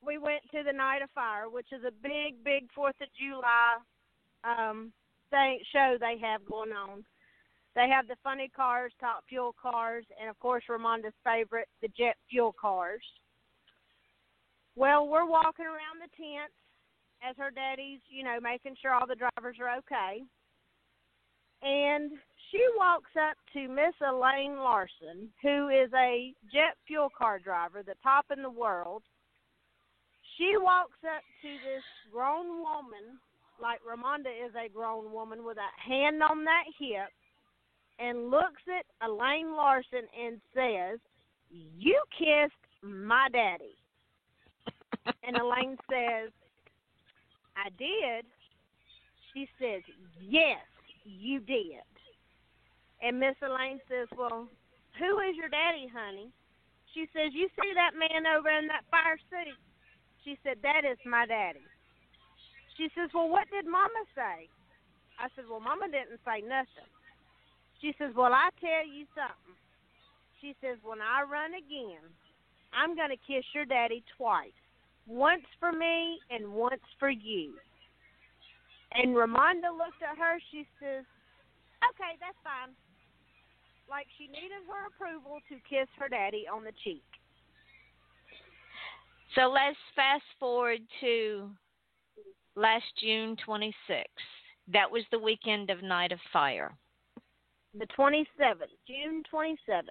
We went to the Night of Fire, which is a big 4th of July show they have going on. They have the funny cars, Top Fuel cars, and, of course, Ramonda's favorite, the jet fuel cars. Well, we're walking around the tents as her daddy's, making sure all the drivers are okay. And she walks up to Miss Elaine Larson, who is a jet fuel car driver, the top in the world. She walks up to this grown woman, like Ramonda is a grown woman, with a hand on that hip, and looks at Elaine Larson and says, you kissed my daddy. And Elaine says, I did. She says, yes, you did. And Miss Elaine says, well, who is your daddy, honey? She says, you see that man over in that fire suit? She said, that is my daddy. She says, well, what did Mama say? I said, well, Mama didn't say nothing. She says, well, I tell you something. She says, when I run again, I'm going to kiss your daddy twice. Once for me and once for you. And Ramonda looked at her. She says, okay, that's fine. Like she needed her approval to kiss her daddy on the cheek. So let's fast forward to last June 26th. That was the weekend of Night of Fire. The 27th, June 27th.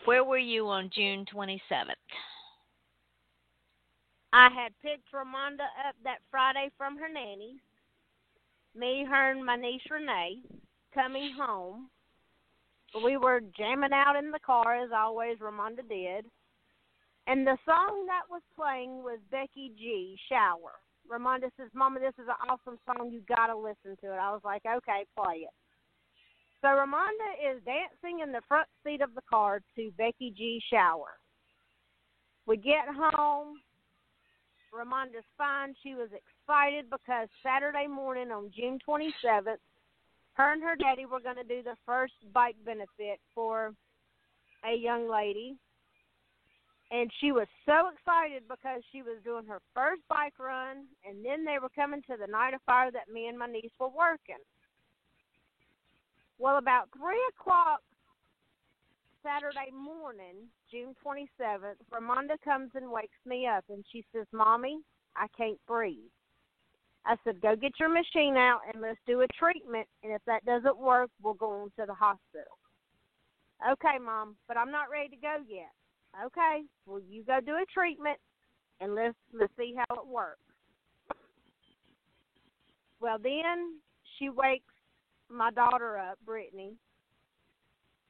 Where were you on June 27th? I had picked Ramonda up that Friday from her nanny. Me, her, and my niece Renee coming home. We were jamming out in the car, as always, Ramonda did. And the song that was playing was Becky G, Shower. Ramonda says, Mama, this is an awesome song. You got to listen to it. I was like, okay, play it. So Ramonda is dancing in the front seat of the car to Becky G, Shower. We get home. Ramonda's fine. She was excited because Saturday morning on June 27th, her and her daddy were going to do the first bike benefit for a young lady. And she was so excited because she was doing her first bike run, and then they were coming to the Night of Fire that me and my niece were working. Well, about 3 o'clock Saturday morning, June 27th, Ramonda comes and wakes me up, and she says, Mommy, I can't breathe. I said, go get your machine out and let's do a treatment, and if that doesn't work, we'll go on to the hospital. Okay, Mom, but I'm not ready to go yet. Okay, well, you go do a treatment, and let's see how it works. Well, then she wakes my daughter up, Brittany.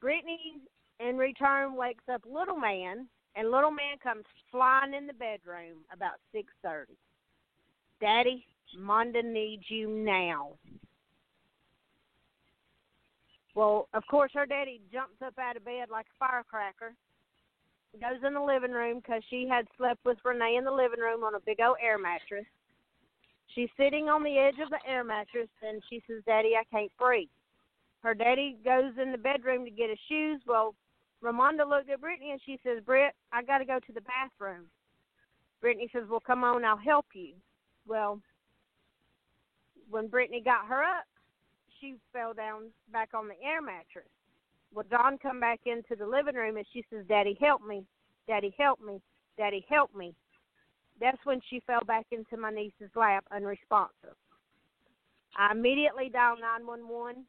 Brittany, in return, wakes up Little Man, and Little Man comes flying in the bedroom about 6:30. Daddy, Monda needs you now. Well, of course, her daddy jumps up out of bed like a firecracker, goes in the living room because she had slept with Renee in the living room on a big old air mattress. She's sitting on the edge of the air mattress, and she says, Daddy, I can't breathe. Her daddy goes in the bedroom to get his shoes. Well, Ramonda looked at Brittany, and she says, Britt, I got to go to the bathroom. Brittany says, well, come on, I'll help you. Well, when Brittany got her up, she fell down back on the air mattress. Well, Dawn come back into the living room, and she says, Daddy, help me. Daddy, help me. Daddy, help me. That's when she fell back into my niece's lap, unresponsive. I immediately dialed 911.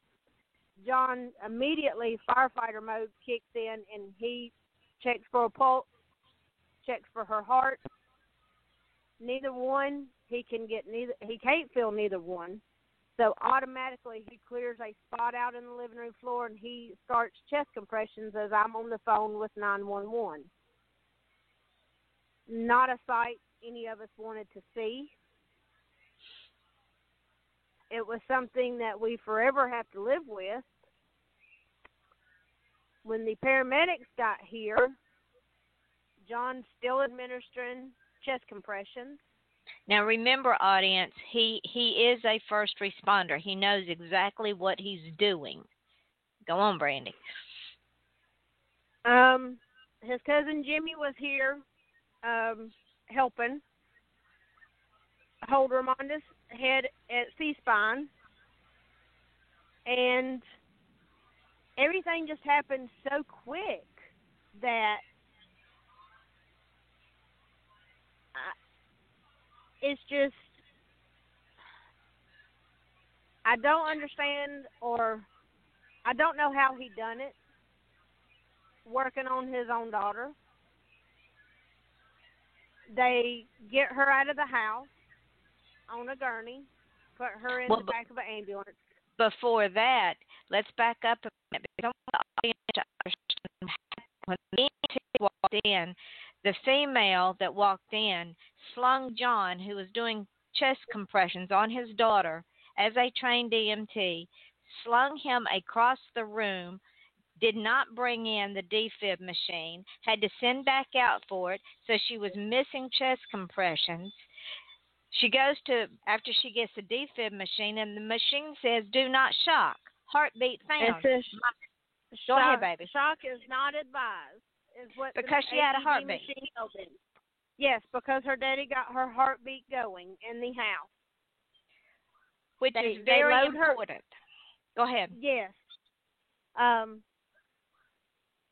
John immediately, firefighter mode kicks in, and he checks for a pulse, checks for her heart. Neither one, he can't feel neither one. So automatically he clears a spot out in the living room floor, and he starts chest compressions as I'm on the phone with 911. Not a sight any of us wanted to see. It was something that we forever have to live with. When the paramedics got here, John's still administering chest compressions. Now remember, audience, he is a first responder. He knows exactly what he's doing. Go on, Brandy. His cousin Jimmy was here helping hold Ramonda's head at C-spine, and everything just happened so quick that it's just, I don't understand, or I don't know how he done it, working on his own daughter. They get her out of the house on a gurney, put her in the back of an ambulance. Before that, let's back up a minute. Because I want the audience to understand when the EMT walked in, the female that walked in slung John, who was doing chest compressions on his daughter, as a trained EMT, slung him across the room, did not bring in the defib machine, had to send back out for it, so she was missing chest compressions. She goes to, after she gets the defib machine, and the machine says, do not shock. Heartbeat found. Go ahead, baby. Shock is not advised. Is what because she had a heartbeat. Yes, because her daddy got her heartbeat going in the house. Which is very important. Go ahead. Yes. No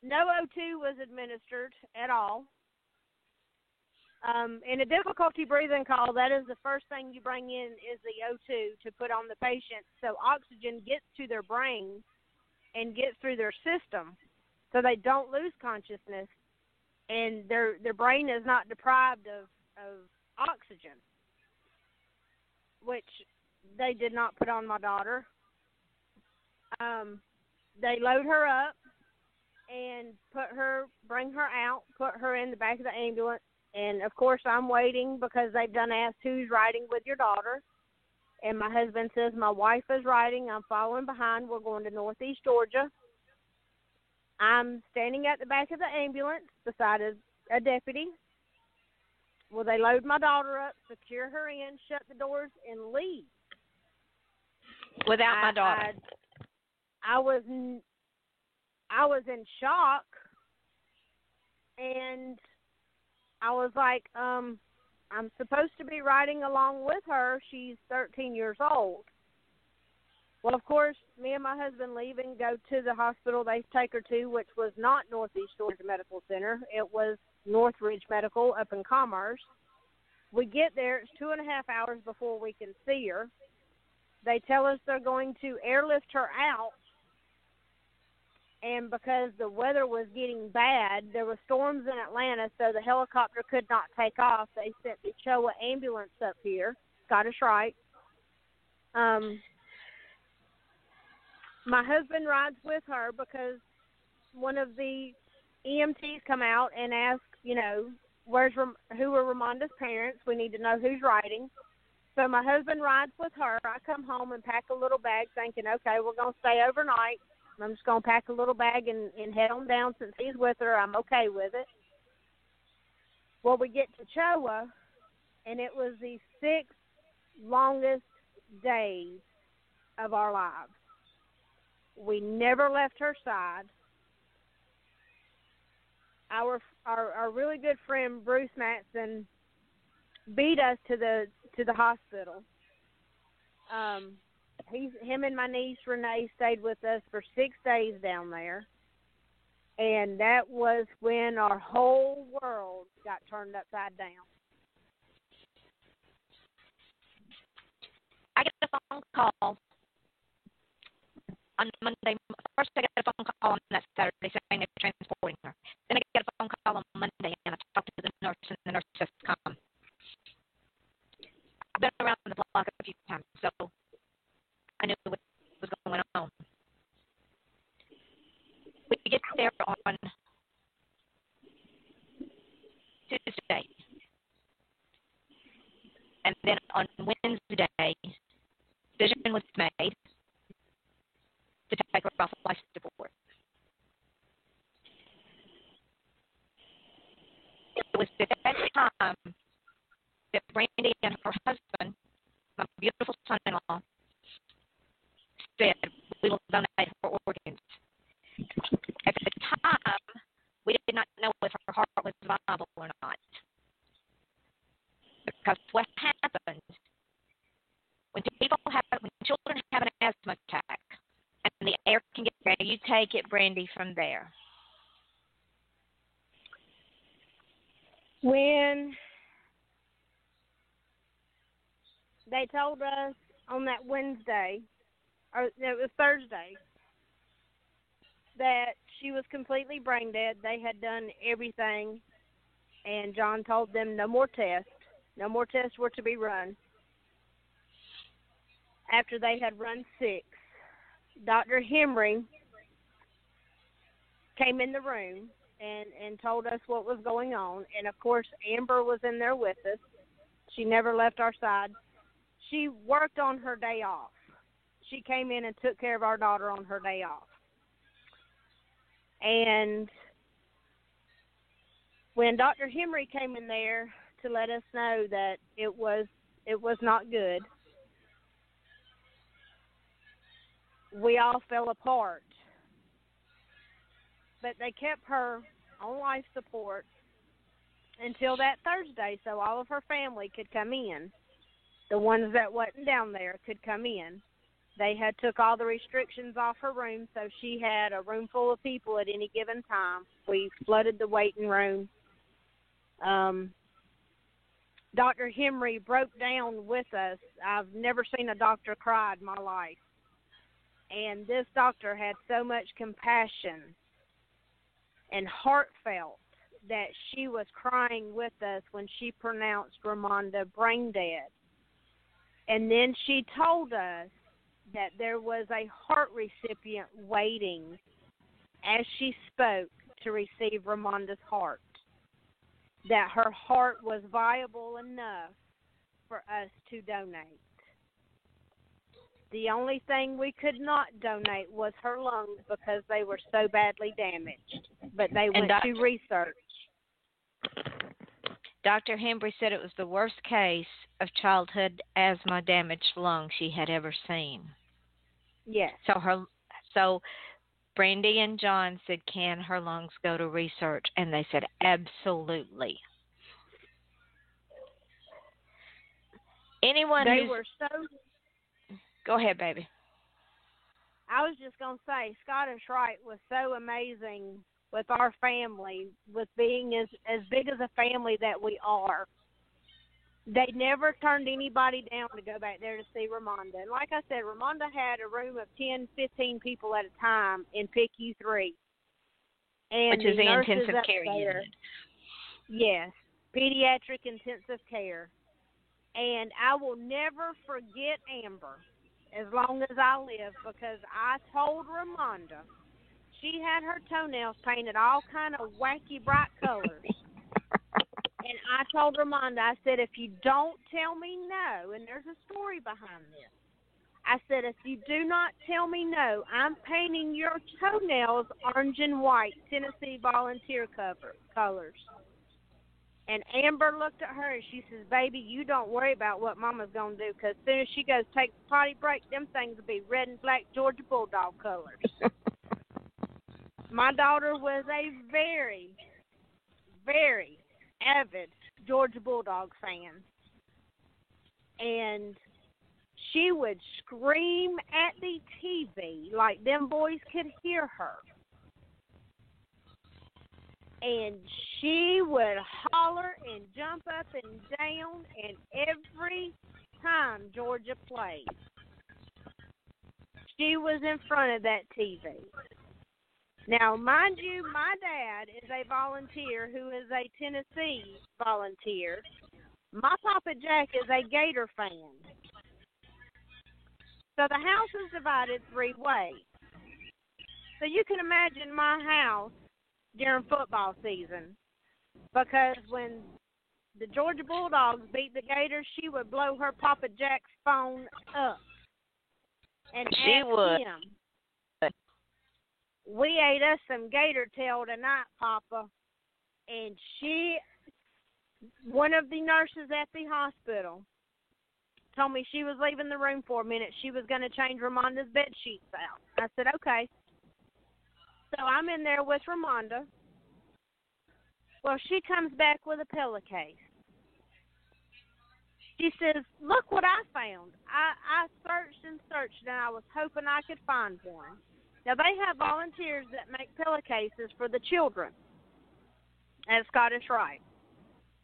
O2 was administered at all. In a difficulty breathing call, that is the first thing you bring in is the O2 to put on the patient so oxygen gets to their brain and gets through their system so they don't lose consciousness and their brain is not deprived of oxygen, which they did not put on my daughter. They load her up and bring her out, put her in the back of the ambulance. And, of course, I'm waiting because they've done asked who's riding with your daughter. And my husband says, my wife is riding. I'm following behind. We're going to Northeast Georgia. I'm standing at the back of the ambulance beside a deputy. Well, they load my daughter up, secure her in, shut the doors, and leave. Without my daughter. I was in shock, and I was like, I'm supposed to be riding along with her. She's 13 years old. Well, of course, me and my husband leave and go to the hospital they take her to, which was not Northeast Georgia Medical Center. It was Northridge Medical up in Commerce. We get there. It's 2.5 hours before we can see her. They tell us they're going to airlift her out. And because the weather was getting bad, there were storms in Atlanta, so the helicopter could not take off. They sent the CHOA ambulance up here, Scottish Rite. My husband rides with her because one of the EMTs come out and ask, who are Ramonda's parents? We need to know who's riding. So my husband rides with her. I come home and pack a little bag thinking, okay, we're going to stay overnight. I'm just going to pack a little bag and head on down since he's with her. I'm okay with it. Well, we get to CHOA, and it was the 6th longest days of our lives. We never left her side. Our really good friend Bruce Matson beat us to the hospital. Him and my niece Renee stayed with us for 6 days down there, and that was when our whole world got turned upside down. I get a phone call on Monday. First, I get a phone call on that Saturday saying they're transporting her. Then I get a phone call on Monday, and I talk to the nurse, and the nurse says, "Come." I've been around the block a few times, so I knew what was going on. We get there on Tuesday, and then on Wednesday, decision was made to take her off of life support. It was at that time that Brandy and her husband, my beautiful son-in-law, said, "We will donate her organs." At the time, we did not know if her heart was viable or not. Because what happens when children have an asthma attack and the air can get ready, you take it, Brandy, from there. When they told us on that Wednesday, or it was Thursday, that she was completely brain dead. They had done everything, and John told them no more tests. No more tests were to be run. After they had run 6, Dr. Henry came in the room and told us what was going on. And, of course, Amber was in there with us. She never left our side. She worked on her day off. She came in and took care of our daughter on her day off. And when Dr. Henry came in there to let us know that it was not good, we all fell apart. But they kept her on life support until that Thursday so all of her family could come in. The ones that wasn't down there could come in. They had took all the restrictions off her room, so she had a room full of people at any given time. We flooded the waiting room. Dr. Henry broke down with us. I've never seen a doctor cry in my life. And this doctor had so much compassion and heartfelt that she was crying with us when she pronounced Ramonda brain dead. And then she told us that there was a heart recipient waiting as she spoke to receive Ramonda's heart, that her heart was viable enough for us to donate. The only thing we could not donate was her lungs because they were so badly damaged, but they went to research. Dr. Hembry said it was the worst case of childhood asthma damaged lung she had ever seen. Yes. So Brandy and John said, can her lungs go to research? And they said, absolutely. Go ahead, baby. I was just going to say, Scottish Rite was so amazing with our family, with being as big as a family that we are. They never turned anybody down to go back there to see Ramonda. And like I said, Ramonda had a room of 10, 15 people at a time in PICU 3. And which is the intensive care unit. unit. Yes, pediatric intensive care. And I will never forget Amber as long as I live, because I told Ramonda, she had her toenails painted all kind of wacky bright colors. And I told Ramonda, I said, if you don't tell me no, and there's a story behind this, I said, if you do not tell me no, I'm painting your toenails orange and white, Tennessee Volunteer colors. And Amber looked at her and she says, baby, you don't worry about what Mama's going to do, because as soon as she goes take the potty break, them things will be red and black Georgia Bulldog colors. My daughter was a very, very avid Georgia Bulldog fan. And she would scream at the TV like them boys could hear her. And she would holler and jump up and down, and every time Georgia played, she was in front of that TV. Now, mind you, my dad is a volunteer who is a Tennessee volunteer. My Papa Jack is a Gator fan. So the house is divided 3 ways. So you can imagine my house during football season, because when the Georgia Bulldogs beat the Gators, she would blow her Papa Jack's phone up and she ask would. him, we ate us some gator tail tonight, Papa. And one of the nurses at the hospital told me she was leaving the room for a minute. She was going to change Ramonda's bed sheets out. I said, okay. So I'm in there with Ramonda. Well, she comes back with a pillowcase. She says, look what I found. I searched and searched, and I was hoping I could find one. Now, they have volunteers that make pillowcases for the children at Scottish Rite.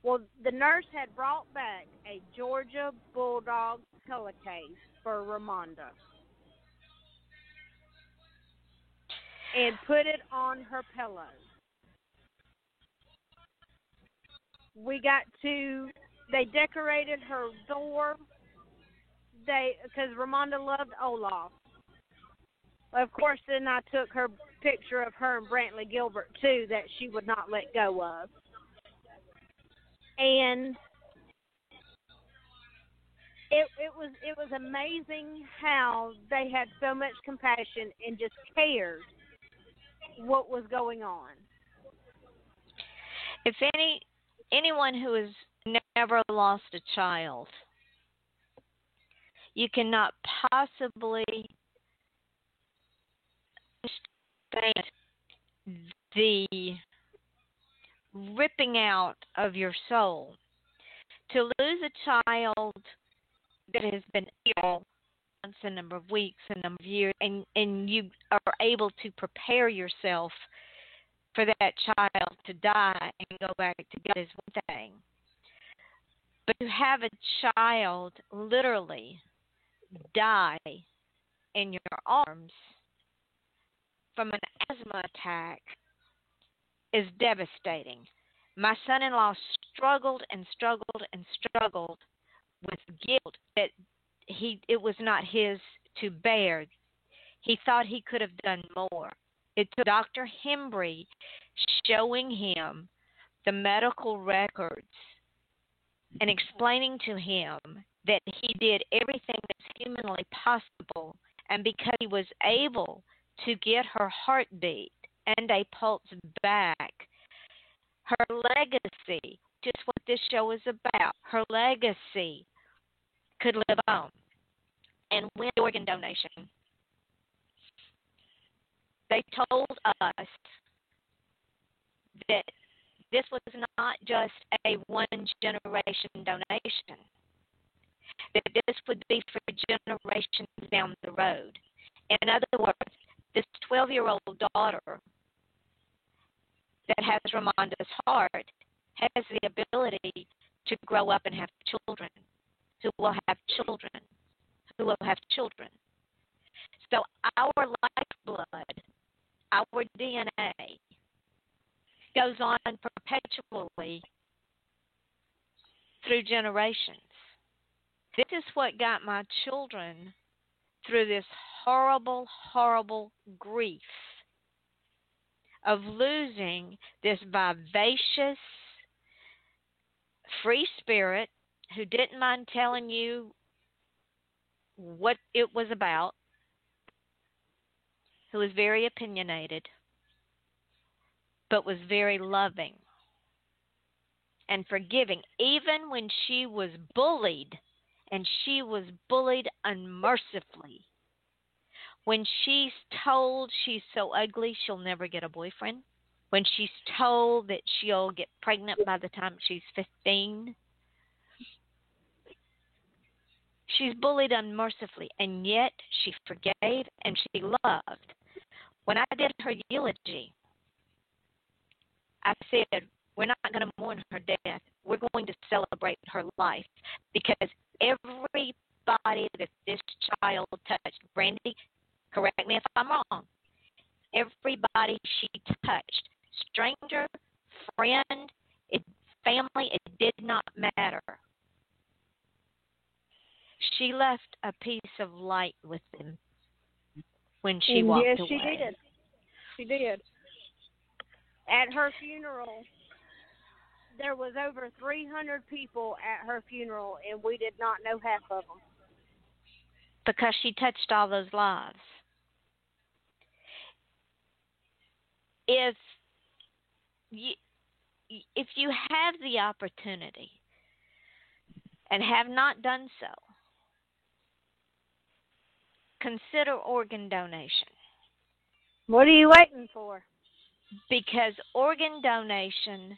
Well, the nurse had brought back a Georgia Bulldog pillowcase for Ramonda and put it on her pillow. They decorated her door, because Ramonda loved Olaf. Of course, then I took her picture of her and Brantley Gilbert, too, that she would not let go of. And it was amazing how they had so much compassion and just cared what was going on. If anyone who has never lost a child, you cannot possibly understand the ripping out of your soul. To lose a child that has been ill months, a number of weeks, a number of years, and you are able to prepare yourself for that child to die and go back to God is one thing. But to have a child literally die in your arms from an asthma attack is devastating. My son-in-law struggled and struggled and struggled with guilt that it was not his to bear. He thought he could have done more. It took Dr. Hembry showing him the medical records and explaining to him that he did everything that's humanly possible, and because he was able to get her heartbeat and a pulse back, her legacy, just what this show is about, her legacy could live on. And with organ donation, they told us that this was not just a one-generation donation, that this would be for generations down the road. In other words, this 12-year-old daughter that has Ramonda's heart has the ability to grow up and have children, who will have children, who will have children. So our lifeblood, our DNA, goes on perpetually through generations. This is what got my children through this horrible, horrible grief of losing this vivacious, free spirit who didn't mind telling you what it was about, who was very opinionated, but was very loving and forgiving, even when she was bullied, and she was bullied unmercifully. When she's told she's so ugly she'll never get a boyfriend, when she's told that she'll get pregnant by the time she's 15, she's bullied unmercifully, and yet she forgave and she loved. When I did her eulogy, I said, we're not going to mourn her death. We're going to celebrate her life, because everybody that this child touched, Brandy, correct me if I'm wrong, everybody she touched, stranger, friend, family, it did not matter. She left a piece of light with them when she walked away. Yes, she did. She did. At her funeral, there was over 300 people at her funeral, and we did not know half of them. Because she touched all those lives. If you have the opportunity and have not done so, consider organ donation. What are you waiting for? Because organ donation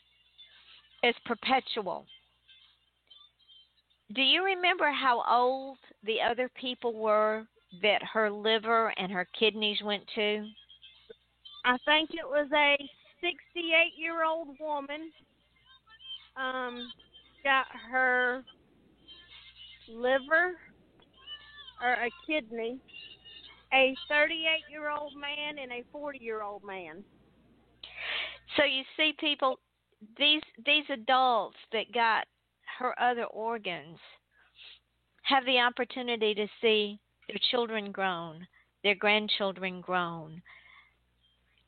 is perpetual. Do you remember how old the other people were that her liver and her kidneys went to? I think it was a 68-year-old woman. Got her liver or a kidney, a 38-year-old man, and a 40-year-old man. So you see, people, these adults that got her other organs have the opportunity to see their children grown, their grandchildren grown,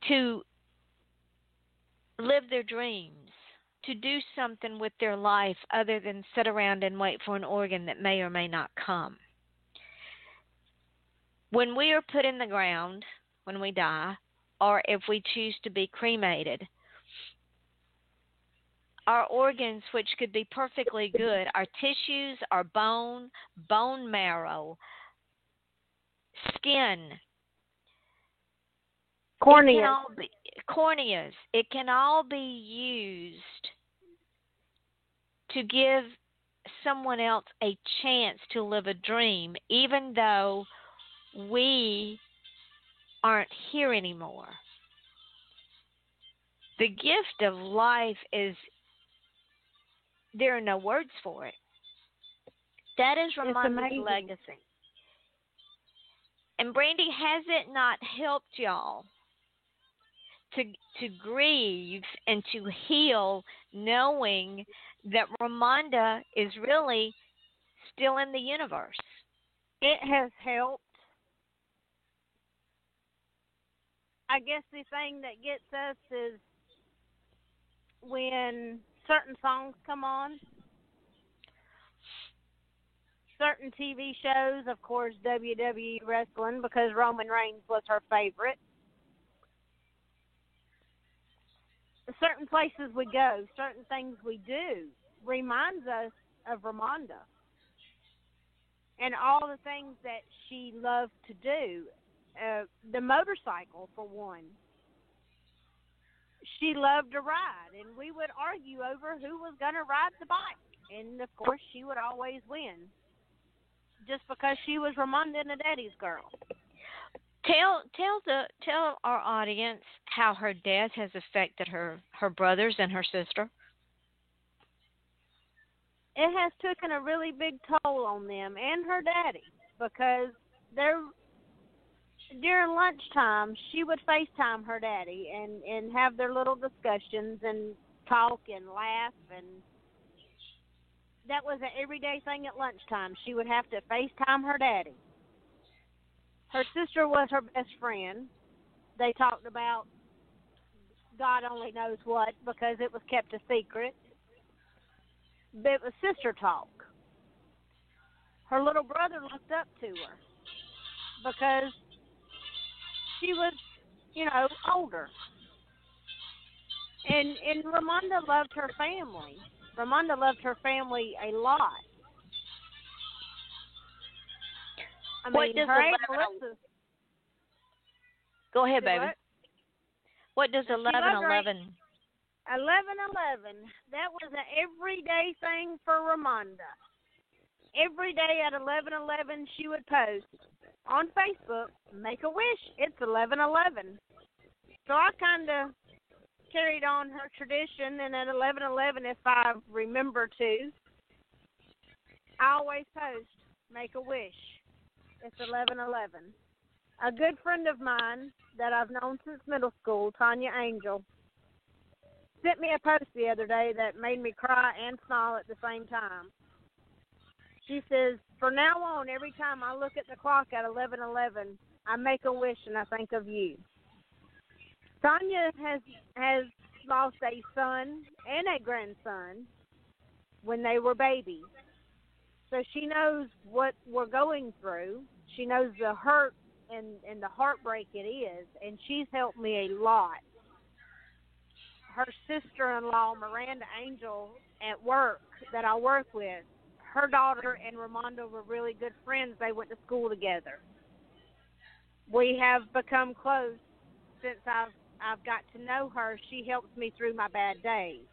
to live their dreams, to do something with their life other than sit around and wait for an organ that may or may not come. When we are put in the ground, when we die, or if we choose to be cremated, our organs, which could be perfectly good, our tissues, our bone marrow, skin, corneas, it can all be used to give someone else a chance to live a dream, even though we aren't here anymore. The gift of life is, there are no words for it. That is It's Ramonda's amazing. legacy. And Brandy, has it not helped y'all to grieve and to heal, knowing that Ramonda is really still in the universe? It has helped. I guess the thing that gets us is when certain songs come on, certain TV shows, of course, WWE wrestling, because Roman Reigns was her favorite. Certain places we go, certain things we do, reminds us of Ramonda and all the things that she loved to do. The motorcycle, for one. She loved to ride, and we would argue over who was going to ride the bike. And, of course, she would always win, just because she was Ramonda and a daddy's girl. Tell our audience how her death has affected her brothers and her sister. It has taken a really big toll on them and her daddy, because during lunchtime she would FaceTime her daddy and have their little discussions and talk and laugh, and that was an everyday thing at lunchtime. She would have to FaceTime her daddy. Her sister was her best friend. They talked about God only knows what, because it was kept a secret. But it was sister talk. Her little brother looked up to her because she was, older. And Ramonda loved her family. Ramonda loved her family a lot. Go ahead, baby. What does 11:11? 11:11. That was an everyday thing for Ramonda. Every day at 11:11, she would post on Facebook, "Make a wish. It's 11:11." So I kind of carried on her tradition, and at 11:11, if I remember to, I always post, "Make a wish. It's 11:11." A good friend of mine that I've known since middle school, Tanya Angel, sent me a post the other day that made me cry and smile at the same time. She says, "From now on, every time I look at the clock at 11:11, I make a wish and I think of you." Tanya has lost a son and a grandson when they were babies. So she knows what we're going through. She knows the hurt and the heartbreak it is, and she's helped me a lot. Her sister-in-law, Miranda Angel, at work that I work with, her daughter and Ramonda were really good friends. They went to school together. We have become close since I've got to know her. She helps me through my bad days.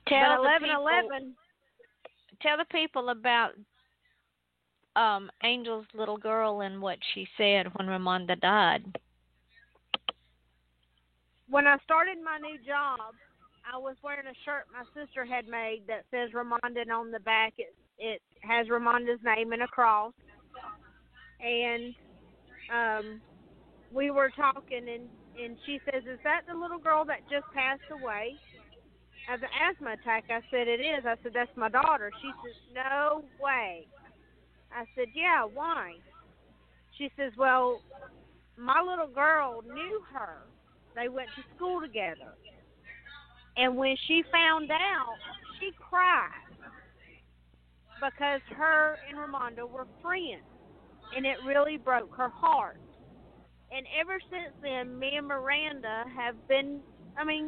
Tell the people about Angel's little girl and what she said when Ramonda died. When I started my new job, I was wearing a shirt my sister had made that says Ramonda, and on the back it has Ramonda's name and a cross. And we were talking, and she says, "Is that the little girl that just passed away of the asthma attack?" I said, "It is." I said, "That's my daughter." She says, "No way." I said, "Yeah, why?" She says, "Well, my little girl knew her. They went to school together. And when she found out, she cried because her and Ramonda were friends, and it really broke her heart. And ever since then, me and Miranda have been,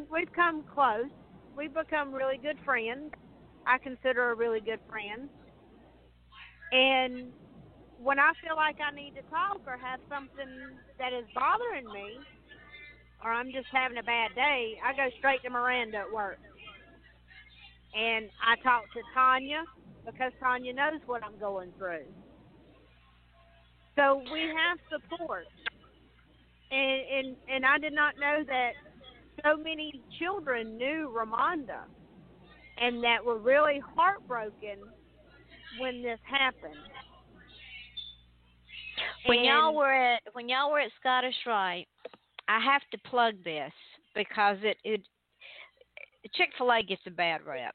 we've come close. We've become really good friends. I consider her a really good friend. And when I feel like I need to talk or have something that is bothering me, or I'm just having a bad day, I go straight to Miranda at work. And I talk to Tanya because Tanya knows what I'm going through. So we have support. And I did not know that so many children knew Ramonda and that were really heartbroken when this happened. When y'all were at Scottish Rite, I have to plug this because it Chick-fil-A gets a bad rep.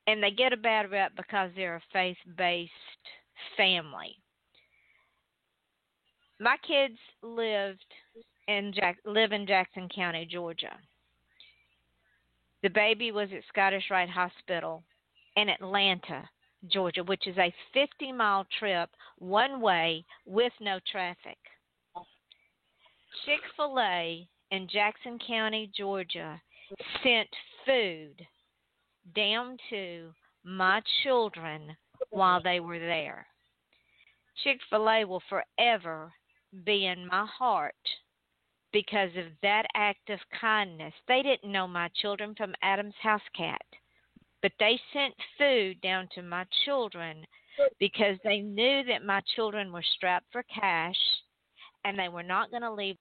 And they get a bad rep because they're a faith-based family. My kids live in Jackson County, Georgia. The baby was at Scottish Rite Hospital in Atlanta, Georgia, which is a 50-mile trip one way with no traffic. Chick-fil-A in Jackson County, Georgia, sent food down to my children while they were there. Chick-fil-A will forever be in my heart because of that act of kindness. They didn't know my children from Adam's house cat, but they sent food down to my children because they knew that my children were strapped for cash and they were not going to leave.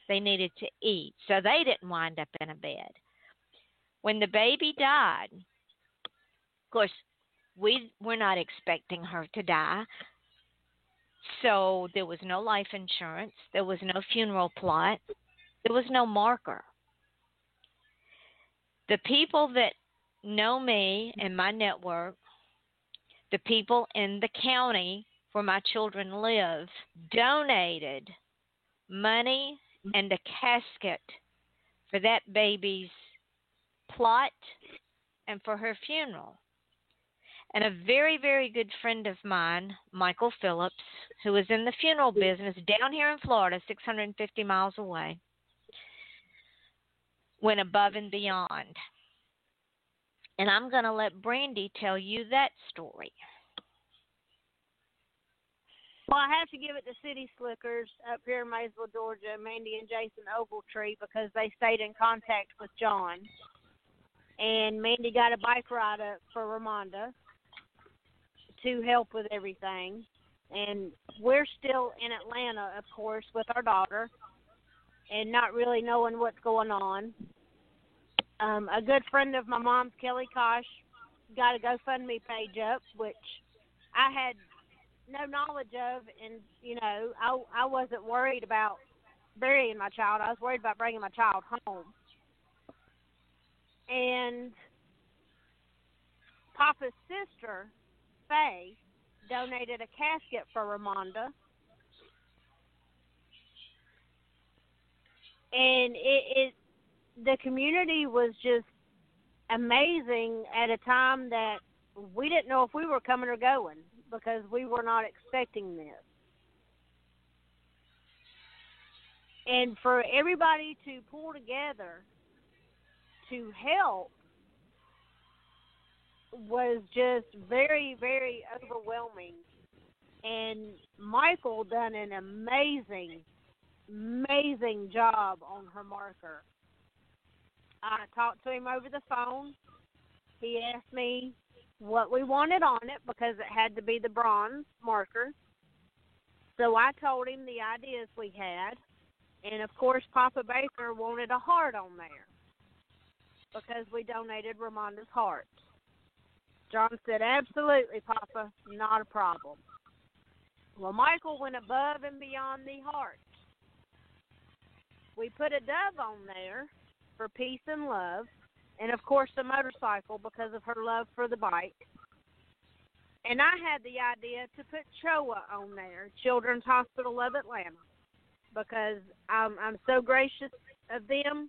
They needed to eat, so they didn't wind up in a bed. When the baby died, of course, we were not expecting her to die, so there was no life insurance, there was no funeral plot, there was no marker. The people that know me and my network, the people in the county where my children live, donated money and a casket for that baby's plot and for her funeral. And a very, very good friend of mine, Michael Phillips, who is in the funeral business down here in Florida, 650 miles away, went above and beyond. And I'm going to let Brandy tell you that story. Well, I have to give it to City Slickers up here in Maysville, Georgia, Mandy and Jason Ogletree, because they stayed in contact with John. And Mandy got a bike ride up for Ramonda to help with everything. And we're still in Atlanta, of course, with our daughter and not really knowing what's going on. A good friend of my mom's, Kelly Kosh, got a GoFundMe page up, which I had no knowledge of. And, you know, I wasn't worried about burying my child. I was worried about bringing my child home. And Papa's sister, Faye, donated a casket for Ramonda. And the community was just amazing at a time that we didn't know if we were coming or going because we were not expecting this. And for everybody to pull together to help was just very, very overwhelming. And Michael done an amazing job on her marker. I talked to him over the phone. He asked me what we wanted on it because it had to be the bronze marker. So I told him the ideas we had. And, of course, Papa Baker wanted a heart on there because we donated Ramonda's heart. John said, absolutely, Papa, not a problem. Well, Michael went above and beyond the heart. We put a dove on there for peace and love, and, of course, a motorcycle because of her love for the bike. And I had the idea to put CHOA on there, Children's Hospital of Atlanta, because I'm so gracious of them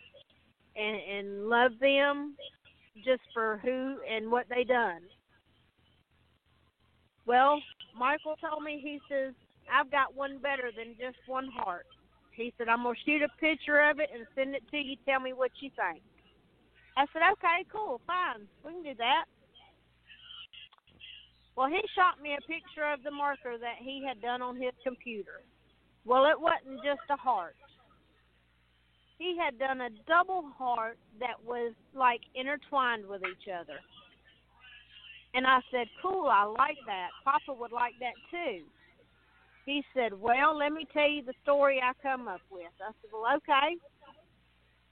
and love them just for who and what they done. Well, Michael told me, he says, I've got one better than just one heart. He said, I'm going to shoot a picture of it and send it to you. Tell me what you think. I said, okay, cool, fine. We can do that. Well, he shot me a picture of the marker that he had done on his computer. Well, it wasn't just a heart. He had done a double heart that was, like, intertwined with each other. And I said, cool, I like that. Papa would like that, too. He said, well, let me tell you the story I come up with. I said, well, okay.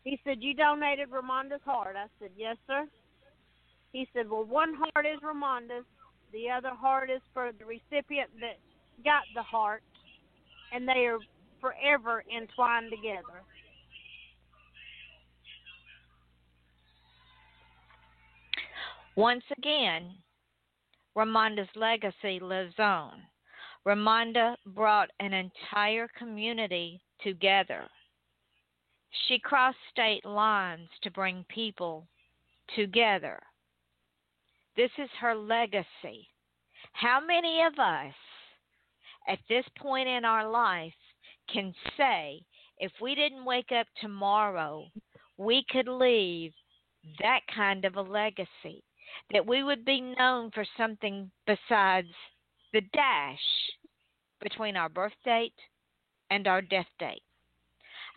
He said, you donated Ramonda's heart. I said, yes, sir. He said, well, one heart is Ramonda's, the other heart is for the recipient that got the heart, and they are forever entwined together. Once again, Ramonda's legacy lives on. Ramonda brought an entire community together. She crossed state lines to bring people together. This is her legacy. How many of us at this point in our life can say, if we didn't wake up tomorrow, we could leave that kind of a legacy, that we would be known for something besides the dash between our birth date and our death date?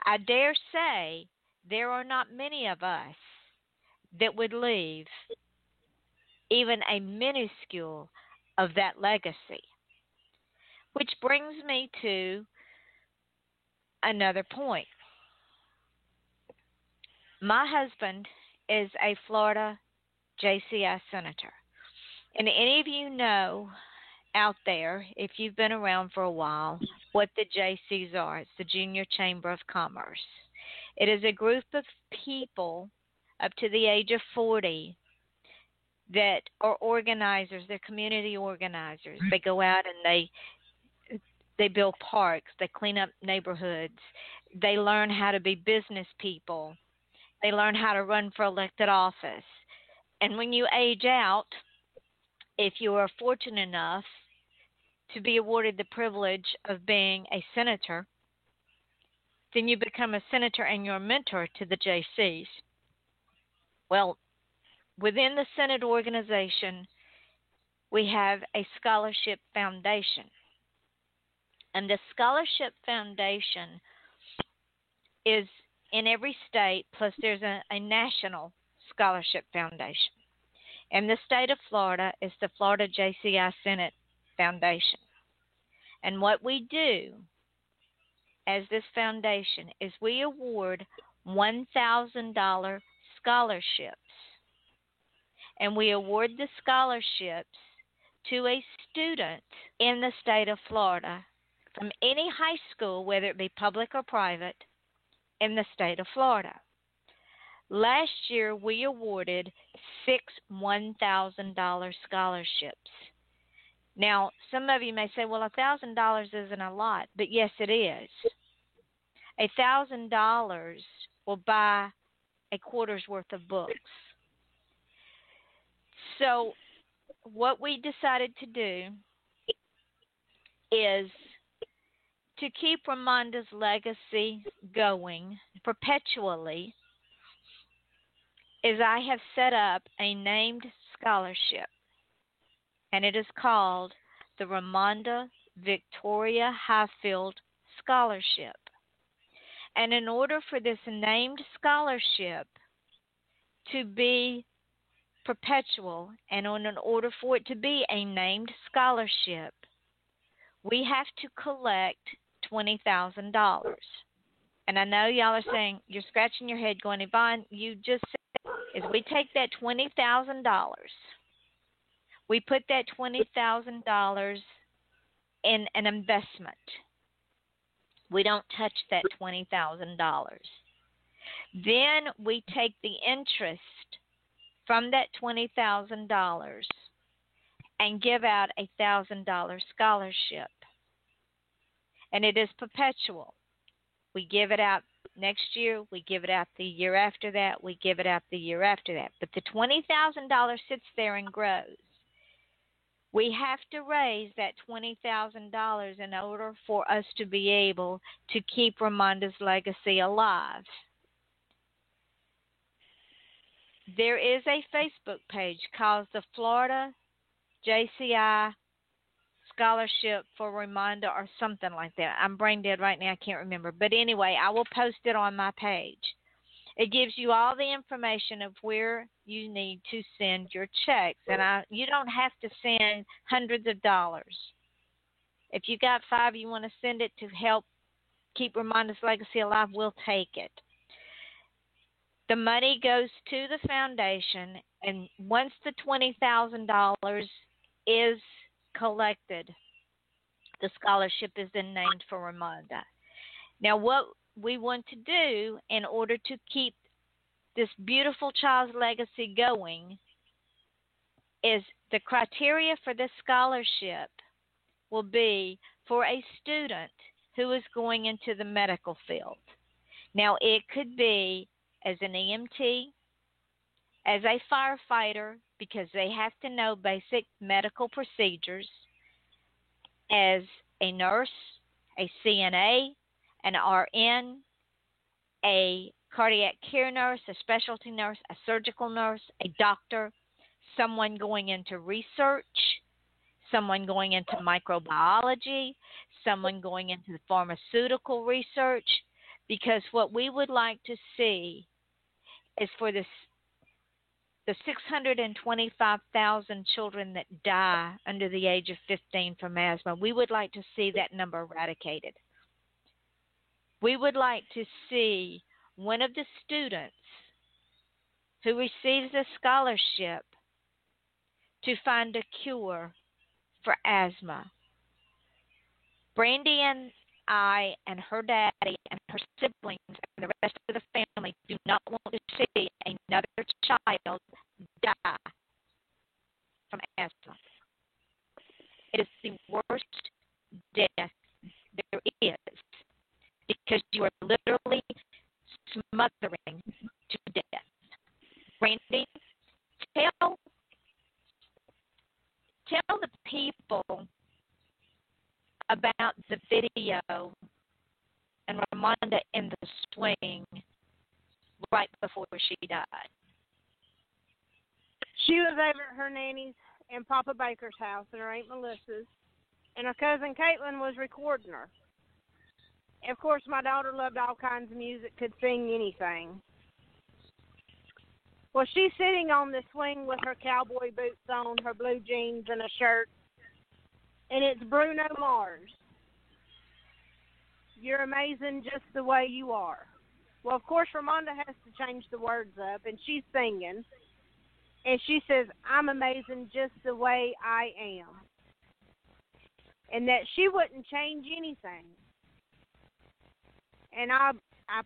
I dare say there are not many of us that would leave even a minuscule of that legacy. Which brings me to another point. My husband is a Florida JCI senator. And any of you know out there, if you've been around for a while, what the JCs are. It's the Junior Chamber of Commerce. It is a group of people up to the age of 40 that are organizers. They're community organizers. They go out and they build parks. They clean up neighborhoods. They learn how to be business people. They learn how to run for elected office. And when you age out, if you are fortunate enough to be awarded the privilege of being a senator, then you become a senator and you're a mentor to the JCs. Well, within the Senate organization, we have a scholarship foundation. And the scholarship foundation is in every state, plus there's a national scholarship foundation. And the state of Florida is the Florida JCI Senate Foundation. And what we do as this foundation is we award $1,000 scholarships. And we award the scholarships to a student in the state of Florida from any high school, whether it be public or private, in the state of Florida. Last year, we awarded 6 $1,000 scholarships. Now, some of you may say, well, $1,000 isn't a lot, but yes, it is. $1,000 will buy a quarter's worth of books. So what we decided to do is to keep Ramonda's legacy going perpetually, is I have set up a named scholarship, and it is called the Ramonda Victoria Highfield Scholarship. And in order for this named scholarship to be perpetual, and in order for it to be a named scholarship, we have to collect $20,000. And I know y'all are saying, you're scratching your head going, Yvonne, you just said, is we take that $20,000, we put that $20,000 in an investment. We don't touch that $20,000. Then we take the interest from that $20,000 and give out a $1,000 scholarship. And it is perpetual. We give it out next year, we give it out the year after that, we give it out the year after that. But the $20,000 sits there and grows. We have to raise that $20,000 in order for us to be able to keep Ramonda's legacy alive. There is a Facebook page called the Florida JCI Scholarship for Ramonda or something like that. I'm brain dead right now. I can't remember. But anyway, I will post it on my page. It gives you all the information of where you need to send your checks. And you don't have to send hundreds of dollars. If you got $5 you want to send it to help keep Ramonda's legacy alive, we'll take it. The money goes to the foundation, and once the $20,000 is collected, the scholarship is then named for Ramonda. Now, what we want to do in order to keep this beautiful child's legacy going is the criteria for this scholarship will be for a student who is going into the medical field. Now, it could be as an EMT, as a firefighter, because they have to know basic medical procedures, as a nurse, a CNA, an RN, a cardiac care nurse, a specialty nurse, a surgical nurse, a doctor, someone going into research, someone going into microbiology, someone going into the pharmaceutical research, because what we would like to see is for the 625,000 children that die under the age of 15 from asthma, we would like to see that number eradicated. We would like to see one of the students who receives a scholarship to find a cure for asthma. Brandy and I and her daddy and her siblings and the rest of the family do not want to see another child die from asthma. It is the worst death there is, because you are literally smothering to death. Brandy, tell the people about the video and Ramonda in the swing right before she died. She was over at her nanny's and Papa Baker's house and her Aunt Melissa's, and her cousin Caitlin was recording her. And of course, my daughter loved all kinds of music, could sing anything. Well, she's sitting on the swing with her cowboy boots on, her blue jeans, and a shirt, and it's Bruno Mars. You're amazing just the way you are. Well, of course, Ramonda has to change the words up, and she's singing. And she says, I'm amazing just the way I am. And that she wouldn't change anything. And I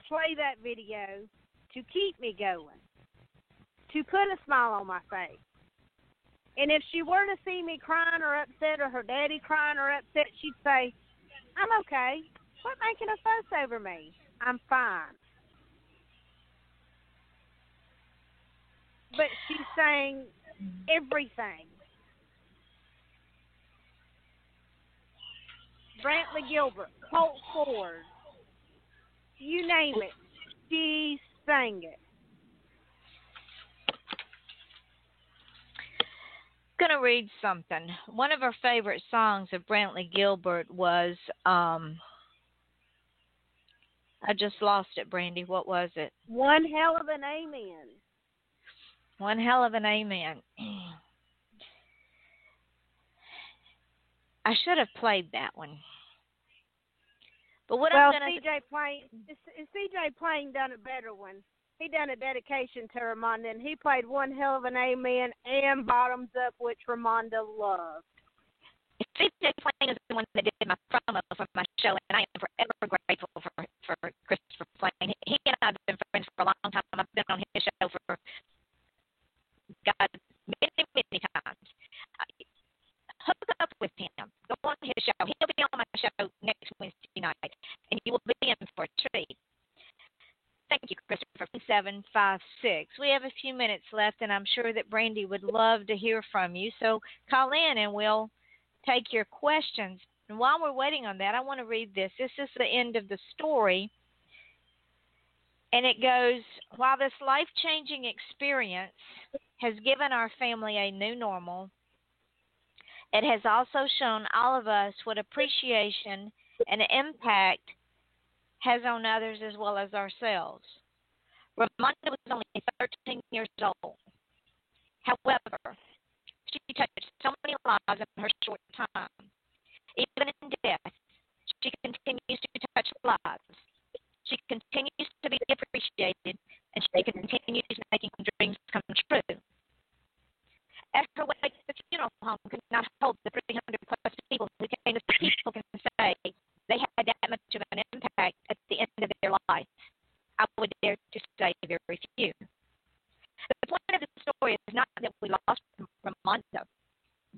play that video to keep me going, to put a smile on my face. And if she were to see me crying or upset, or her daddy crying or upset, she'd say, I'm okay. Quit making a fuss over me. I'm fine. But she's saying everything. Brantley Gilbert, Colt Ford, you name it, she sang it. I'm going to read something. One of her favorite songs of Brantley Gilbert was, I just lost it, Brandy. What was it? One hell of an amen. One hell of an amen. I should have played that one. But what I'm going to... CJ Plain done a better one. He done a dedication to Ramonda, and he played One Hell of an Amen and Bottoms Up, which Ramonda loved. CJ Plain is the one that did my promo for my show, and I am forever grateful for Christopher Plain. He and I have been friends for a long time. I've been on his show for, God, many, many times. Hook up with him. Go on his show. He'll be on my show next Wednesday night, and you will be in for a treat. Thank you, Christopher. 756. We have a few minutes left, and I'm sure that Brandy would love to hear from you. So call in, and we'll take your questions. And while we're waiting on that, I want to read this. This is the end of the story. And it goes, while this life-changing experience has given our family a new normal, it has also shown all of us what appreciation and impact has on others as well as ourselves. Ramonda was only 13 years old. However, she touched so many lives in her short time. Even in death, she continues to touch lives. She continues to be appreciated and she continues making dreams come true. At her wake, the funeral home could not hold the 300 plus people who came. The people can say they had that much of an impact at the end of their life. I would dare to say very few. The point of the story is not that we lost Ramondo.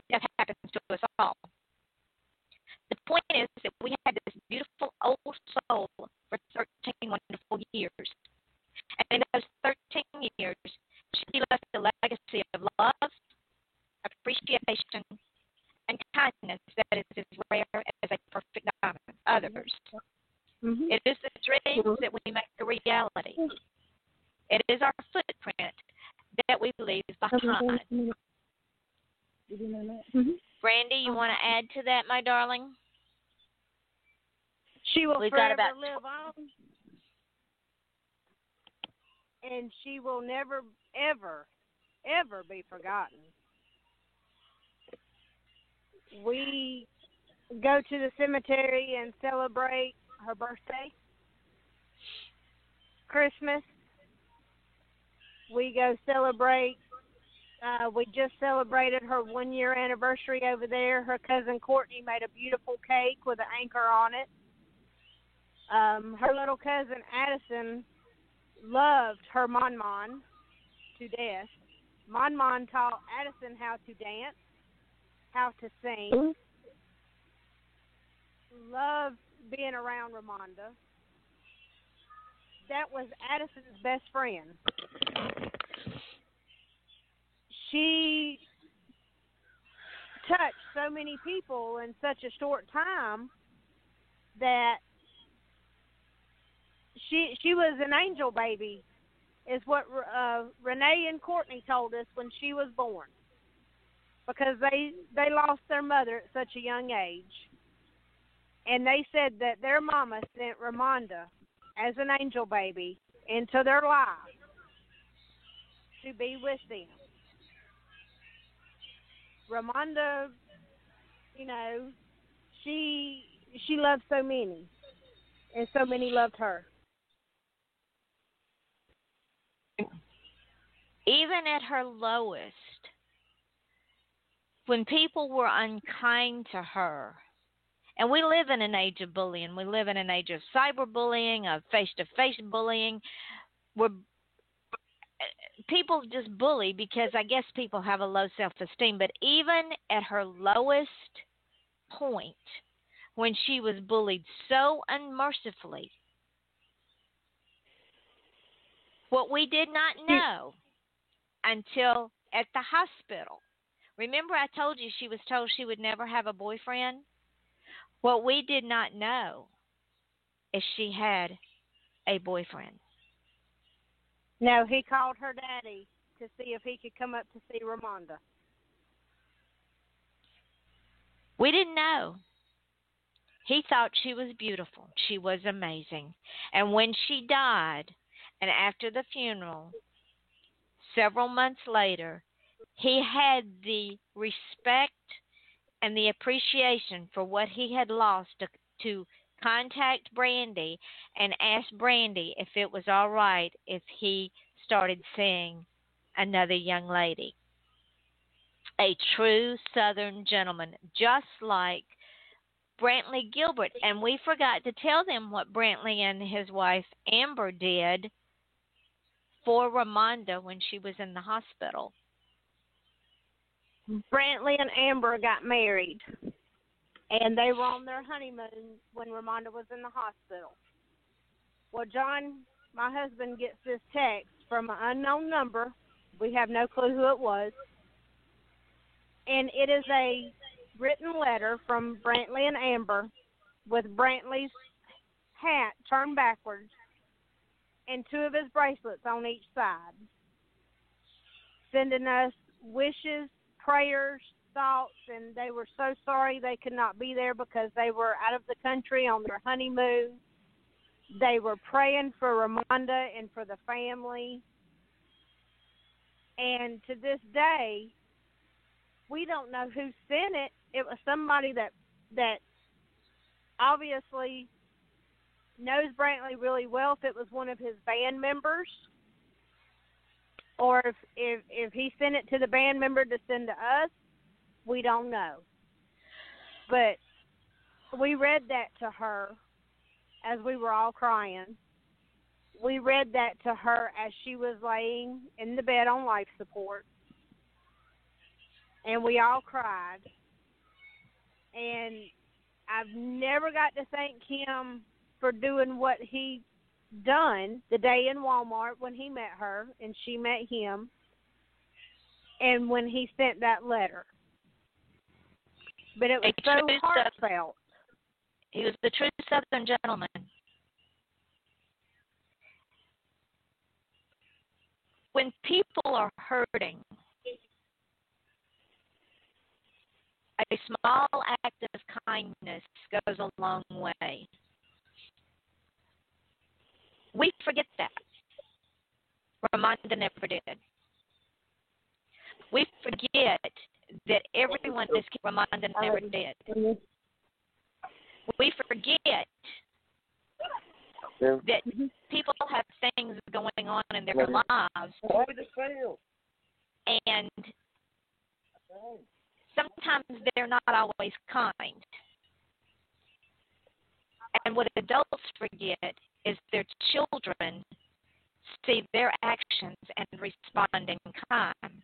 Death happens to us all. The point is that we had this beautiful old soul for 13 wonderful years. And in those 13 years, she left a legacy of love, appreciation, and kindness that is as rare as a perfect diamond. Others. Mm-hmm. It is the dreams that we make a reality. It is our footprint that we leave behind. Mm-hmm. Brandy, you want to add to that, my darling? She will forever live on, and she will never, ever, ever be forgotten. We go to the cemetery and celebrate her birthday, Christmas. We go celebrate. We just celebrated her 1-year anniversary over there. Her cousin Courtney made a beautiful cake with an anchor on it. Her little cousin Addison loved her Mon Mon to death. Mon Mon taught Addison how to dance, how to sing. Loved being around Ramonda. That was Addison's best friend. She touched so many people in such a short time that she was an angel baby, is what Renee and Courtney told us when she was born, because they lost their mother at such a young age, and they said that their mama sent Ramonda as an angel baby into their life to be with them. Ramonda, you know, she loved so many, and so many loved her. Even at her lowest, when people were unkind to her, and we live in an age of bullying, we live in an age of cyberbullying, of face-to-face bullying, where people just bully because I guess people have a low self-esteem. But even at her lowest point, when she was bullied so unmercifully, what we did not know until at the hospital. Remember I told you she was told she would never have a boyfriend? What we did not know is she had a boyfriend. No, he called her daddy to see if he could come up to see Ramonda. We didn't know. He thought she was beautiful. She was amazing. And when she died, and after the funeral, several months later, he had the respect and the appreciation for what he had lost to contact Brandy and ask Brandy if it was all right if he started seeing another young lady. A true Southern gentleman, just like Brantley Gilbert. And we forgot to tell them what Brantley and his wife Amber did for Ramonda when she was in the hospital. Brantley and Amber got married, and they were on their honeymoon when Ramonda was in the hospital. Well, John, my husband, gets this text from an unknown number. We have no clue who it was. And it is a written letter from Brantley and Amber with Brantley's hat turned backwards and 2 of his bracelets on each side, sending us wishes, prayers, thoughts, and they were so sorry they could not be there because they were out of the country on their honeymoon. They were praying for Ramonda and for the family. And to this day, we don't know who sent it. It was somebody that obviously knows Brantley really well. If it was one of his band members, or if he sent it to the band member to send to us, we don't know. But we read that to her as we were all crying. We read that to her as she was laying in the bed on life support. And we all cried. And I've never got to thank him for doing what he done the day in Walmart when he met her and she met him, and when he sent that letter. But it was so heartfelt. He was the true Southern gentleman. When people are hurting, a small act of kindness goes a long way. We forget that. Ramonda never did. We forget that everyone is Ramonda never did. We forget that people have things going on in their lives, and sometimes they're not always kind. And what adults forget is their children see their actions and respond in kind.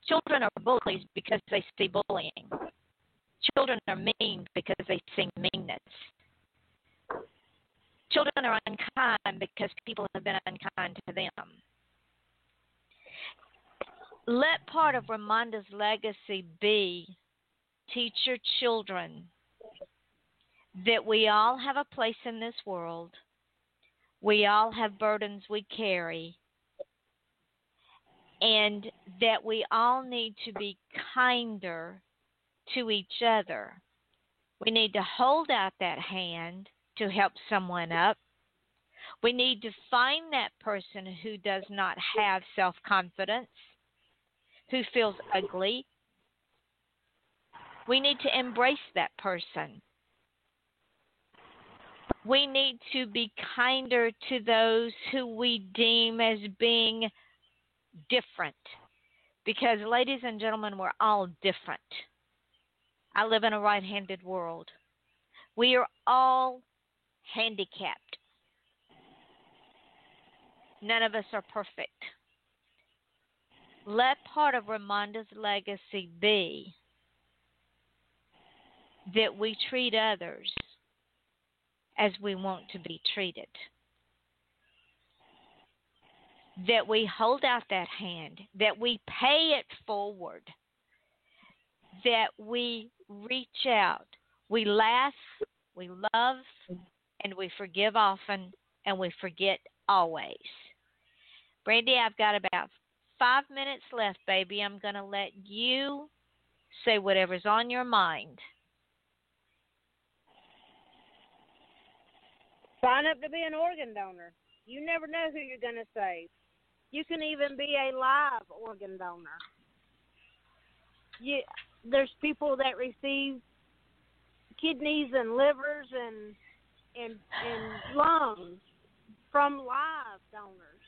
Children are bullies because they see bullying. Children are mean because they see meanness. Children are unkind because people have been unkind to them. Let part of Ramonda's legacy be teach your children that we all have a place in this world. We all have burdens we carry. And that we all need to be kinder to each other. We need to hold out that hand to help someone up. We need to find that person who does not have self-confidence, who feels ugly. We need to embrace that person. We need to be kinder to those who we deem as being different. Because, ladies and gentlemen, we're all different. I live in a right-handed world. We are all handicapped. None of us are perfect. Let part of Ramonda's legacy be that we treat others as we want to be treated. That we hold out that hand, that we pay it forward, that we reach out, we laugh, we love, and we forgive often, and we forget always. Brandy, I've got about 5 minutes left, baby. I'm going to let you say whatever's on your mind. Sign up to be an organ donor. You never know who you're going to save. You can even be a live organ donor. There's people that receive kidneys and livers and lungs from live donors.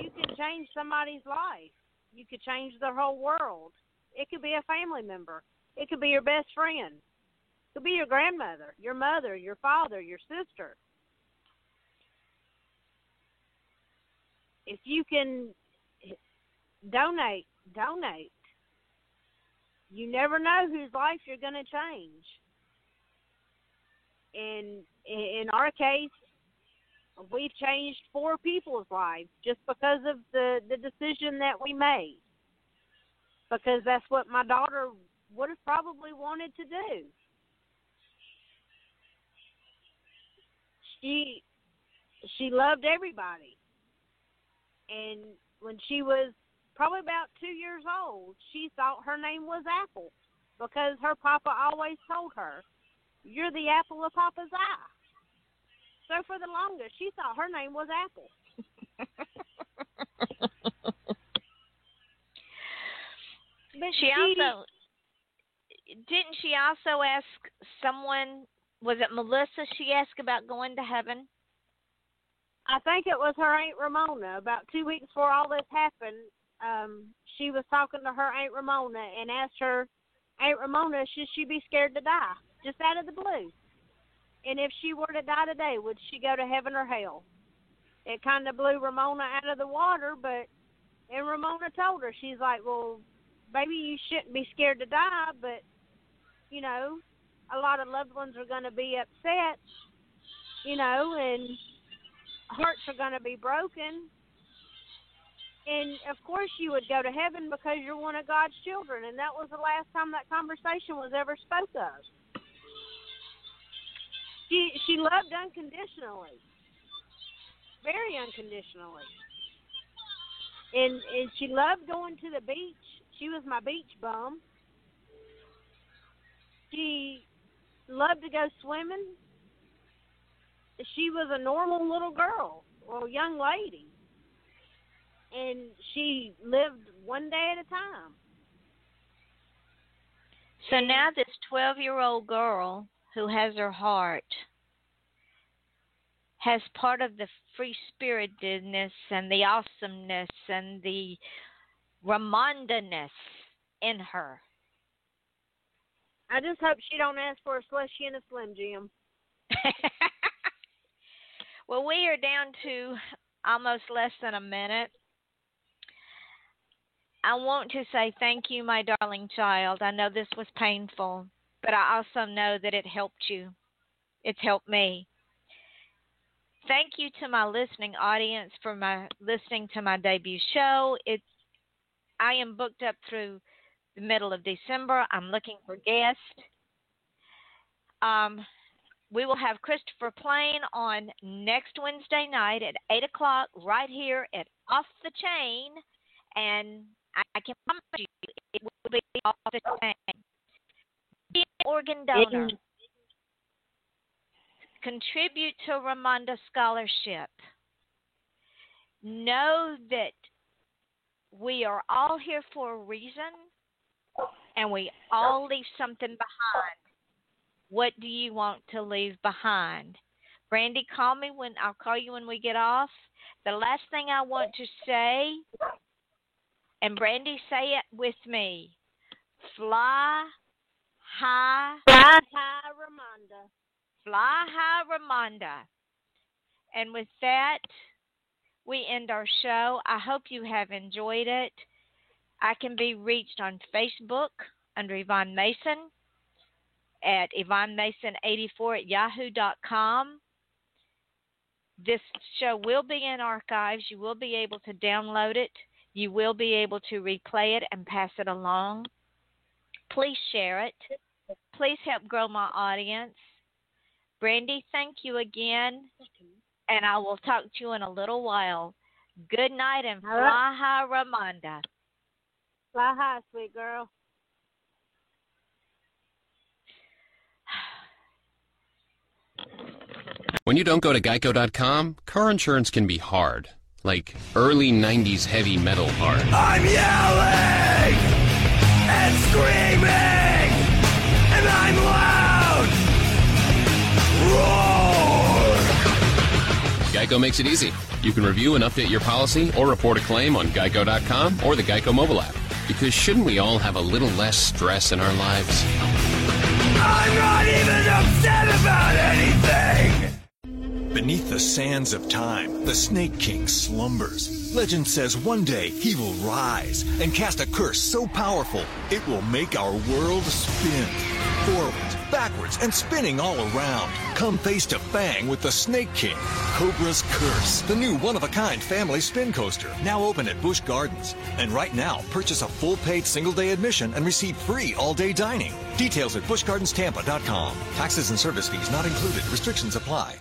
You can change somebody's life. You could change their whole world. It could be a family member. It could be your best friend. It could be your grandmother, your mother, your father, your sister. If you can donate. You never know whose life you're going to change. And in our case, we've changed 4 people's lives just because of the decision that we made. Because that's what my daughter would have probably wanted to do. She loved everybody. And when she was probably about 2 years old, she thought her name was Apple because her papa always told her, "You're the apple of Papa's eye." So for the longest, she thought her name was Apple. Didn't she also ask someone, was it Melissa, she asked about going to heaven? I think it was her Aunt Ramona. About 2 weeks before all this happened, she was talking to her Aunt Ramona and asked her, Aunt Ramona, should she be scared to die? Just out of the blue. And if she were to die today, would she go to heaven or hell? It kind of blew Ramona out of the water, and Ramona told her, she's like, well, baby, you shouldn't be scared to die, but, you know, a lot of loved ones are going to be upset, you know, and hearts are going to be broken. And, of course, you would go to heaven because you're one of God's children, and that was the last time that conversation was ever spoke of. She loved unconditionally, very unconditionally. And she loved going to the beach. She was my beach bum. She loved to go swimming. She was a normal little girl or young lady. And she lived one day at a time. So now this 12-year-old girl who has her heart has part of the free-spiritedness and the awesomeness and the Ramonda-ness in her. I just hope she don't ask for a slushy and a Slim Jim. Well, we are down to almost less than a minute. I want to say thank you, my darling child. I know this was painful, but I also know that it helped you. It's helped me. Thank you to my listening audience for listening to my debut show. I am booked up through the middle of December. I'm looking for guests. We will have Christopher Plain on next Wednesday night at 8 o'clock right here at Off the Chain. And I can promise you it will be off the chain. Be an organ donor. Contribute to Ramonda Scholarship. Know that we are all here for a reason, and we all leave something behind. What do you want to leave behind? Brandy, I'll call you when we get off. The last thing I want to say, and Brandy, say it with me. Fly high. Fly high, Ramonda. Fly high, Ramonda. And with that, we end our show. I hope you have enjoyed it. I can be reached on Facebook under Yvonne Mason at YvonneMason84@yahoo.com. This show will be in archives. You will be able to download it. You will be able to replay it and pass it along. Please share it. Please help grow my audience. Brandy, thank you again, and I will talk to you in a little while. Good night and fly high, Ramonda. Fly high, sweet girl. When you don't go to Geico.com, car insurance can be hard. Like early 90s heavy metal hard. I'm yelling and screaming and I'm loud. Roar! Geico makes it easy. You can review and update your policy or report a claim on Geico.com or the Geico mobile app. Because shouldn't we all have a little less stress in our lives? I'm not even upset about anything! Beneath the sands of time, the Snake King slumbers. Legend says one day he will rise and cast a curse so powerful it will make our world spin. Forwards, backwards, and spinning all around. Come face to Fang with the Snake King. Cobra's Curse, the new one-of-a-kind family spin coaster. Now open at Busch Gardens. And right now, purchase a full-paid single-day admission and receive free all-day dining. Details at buschgardenstampa.com. Taxes and service fees not included. Restrictions apply.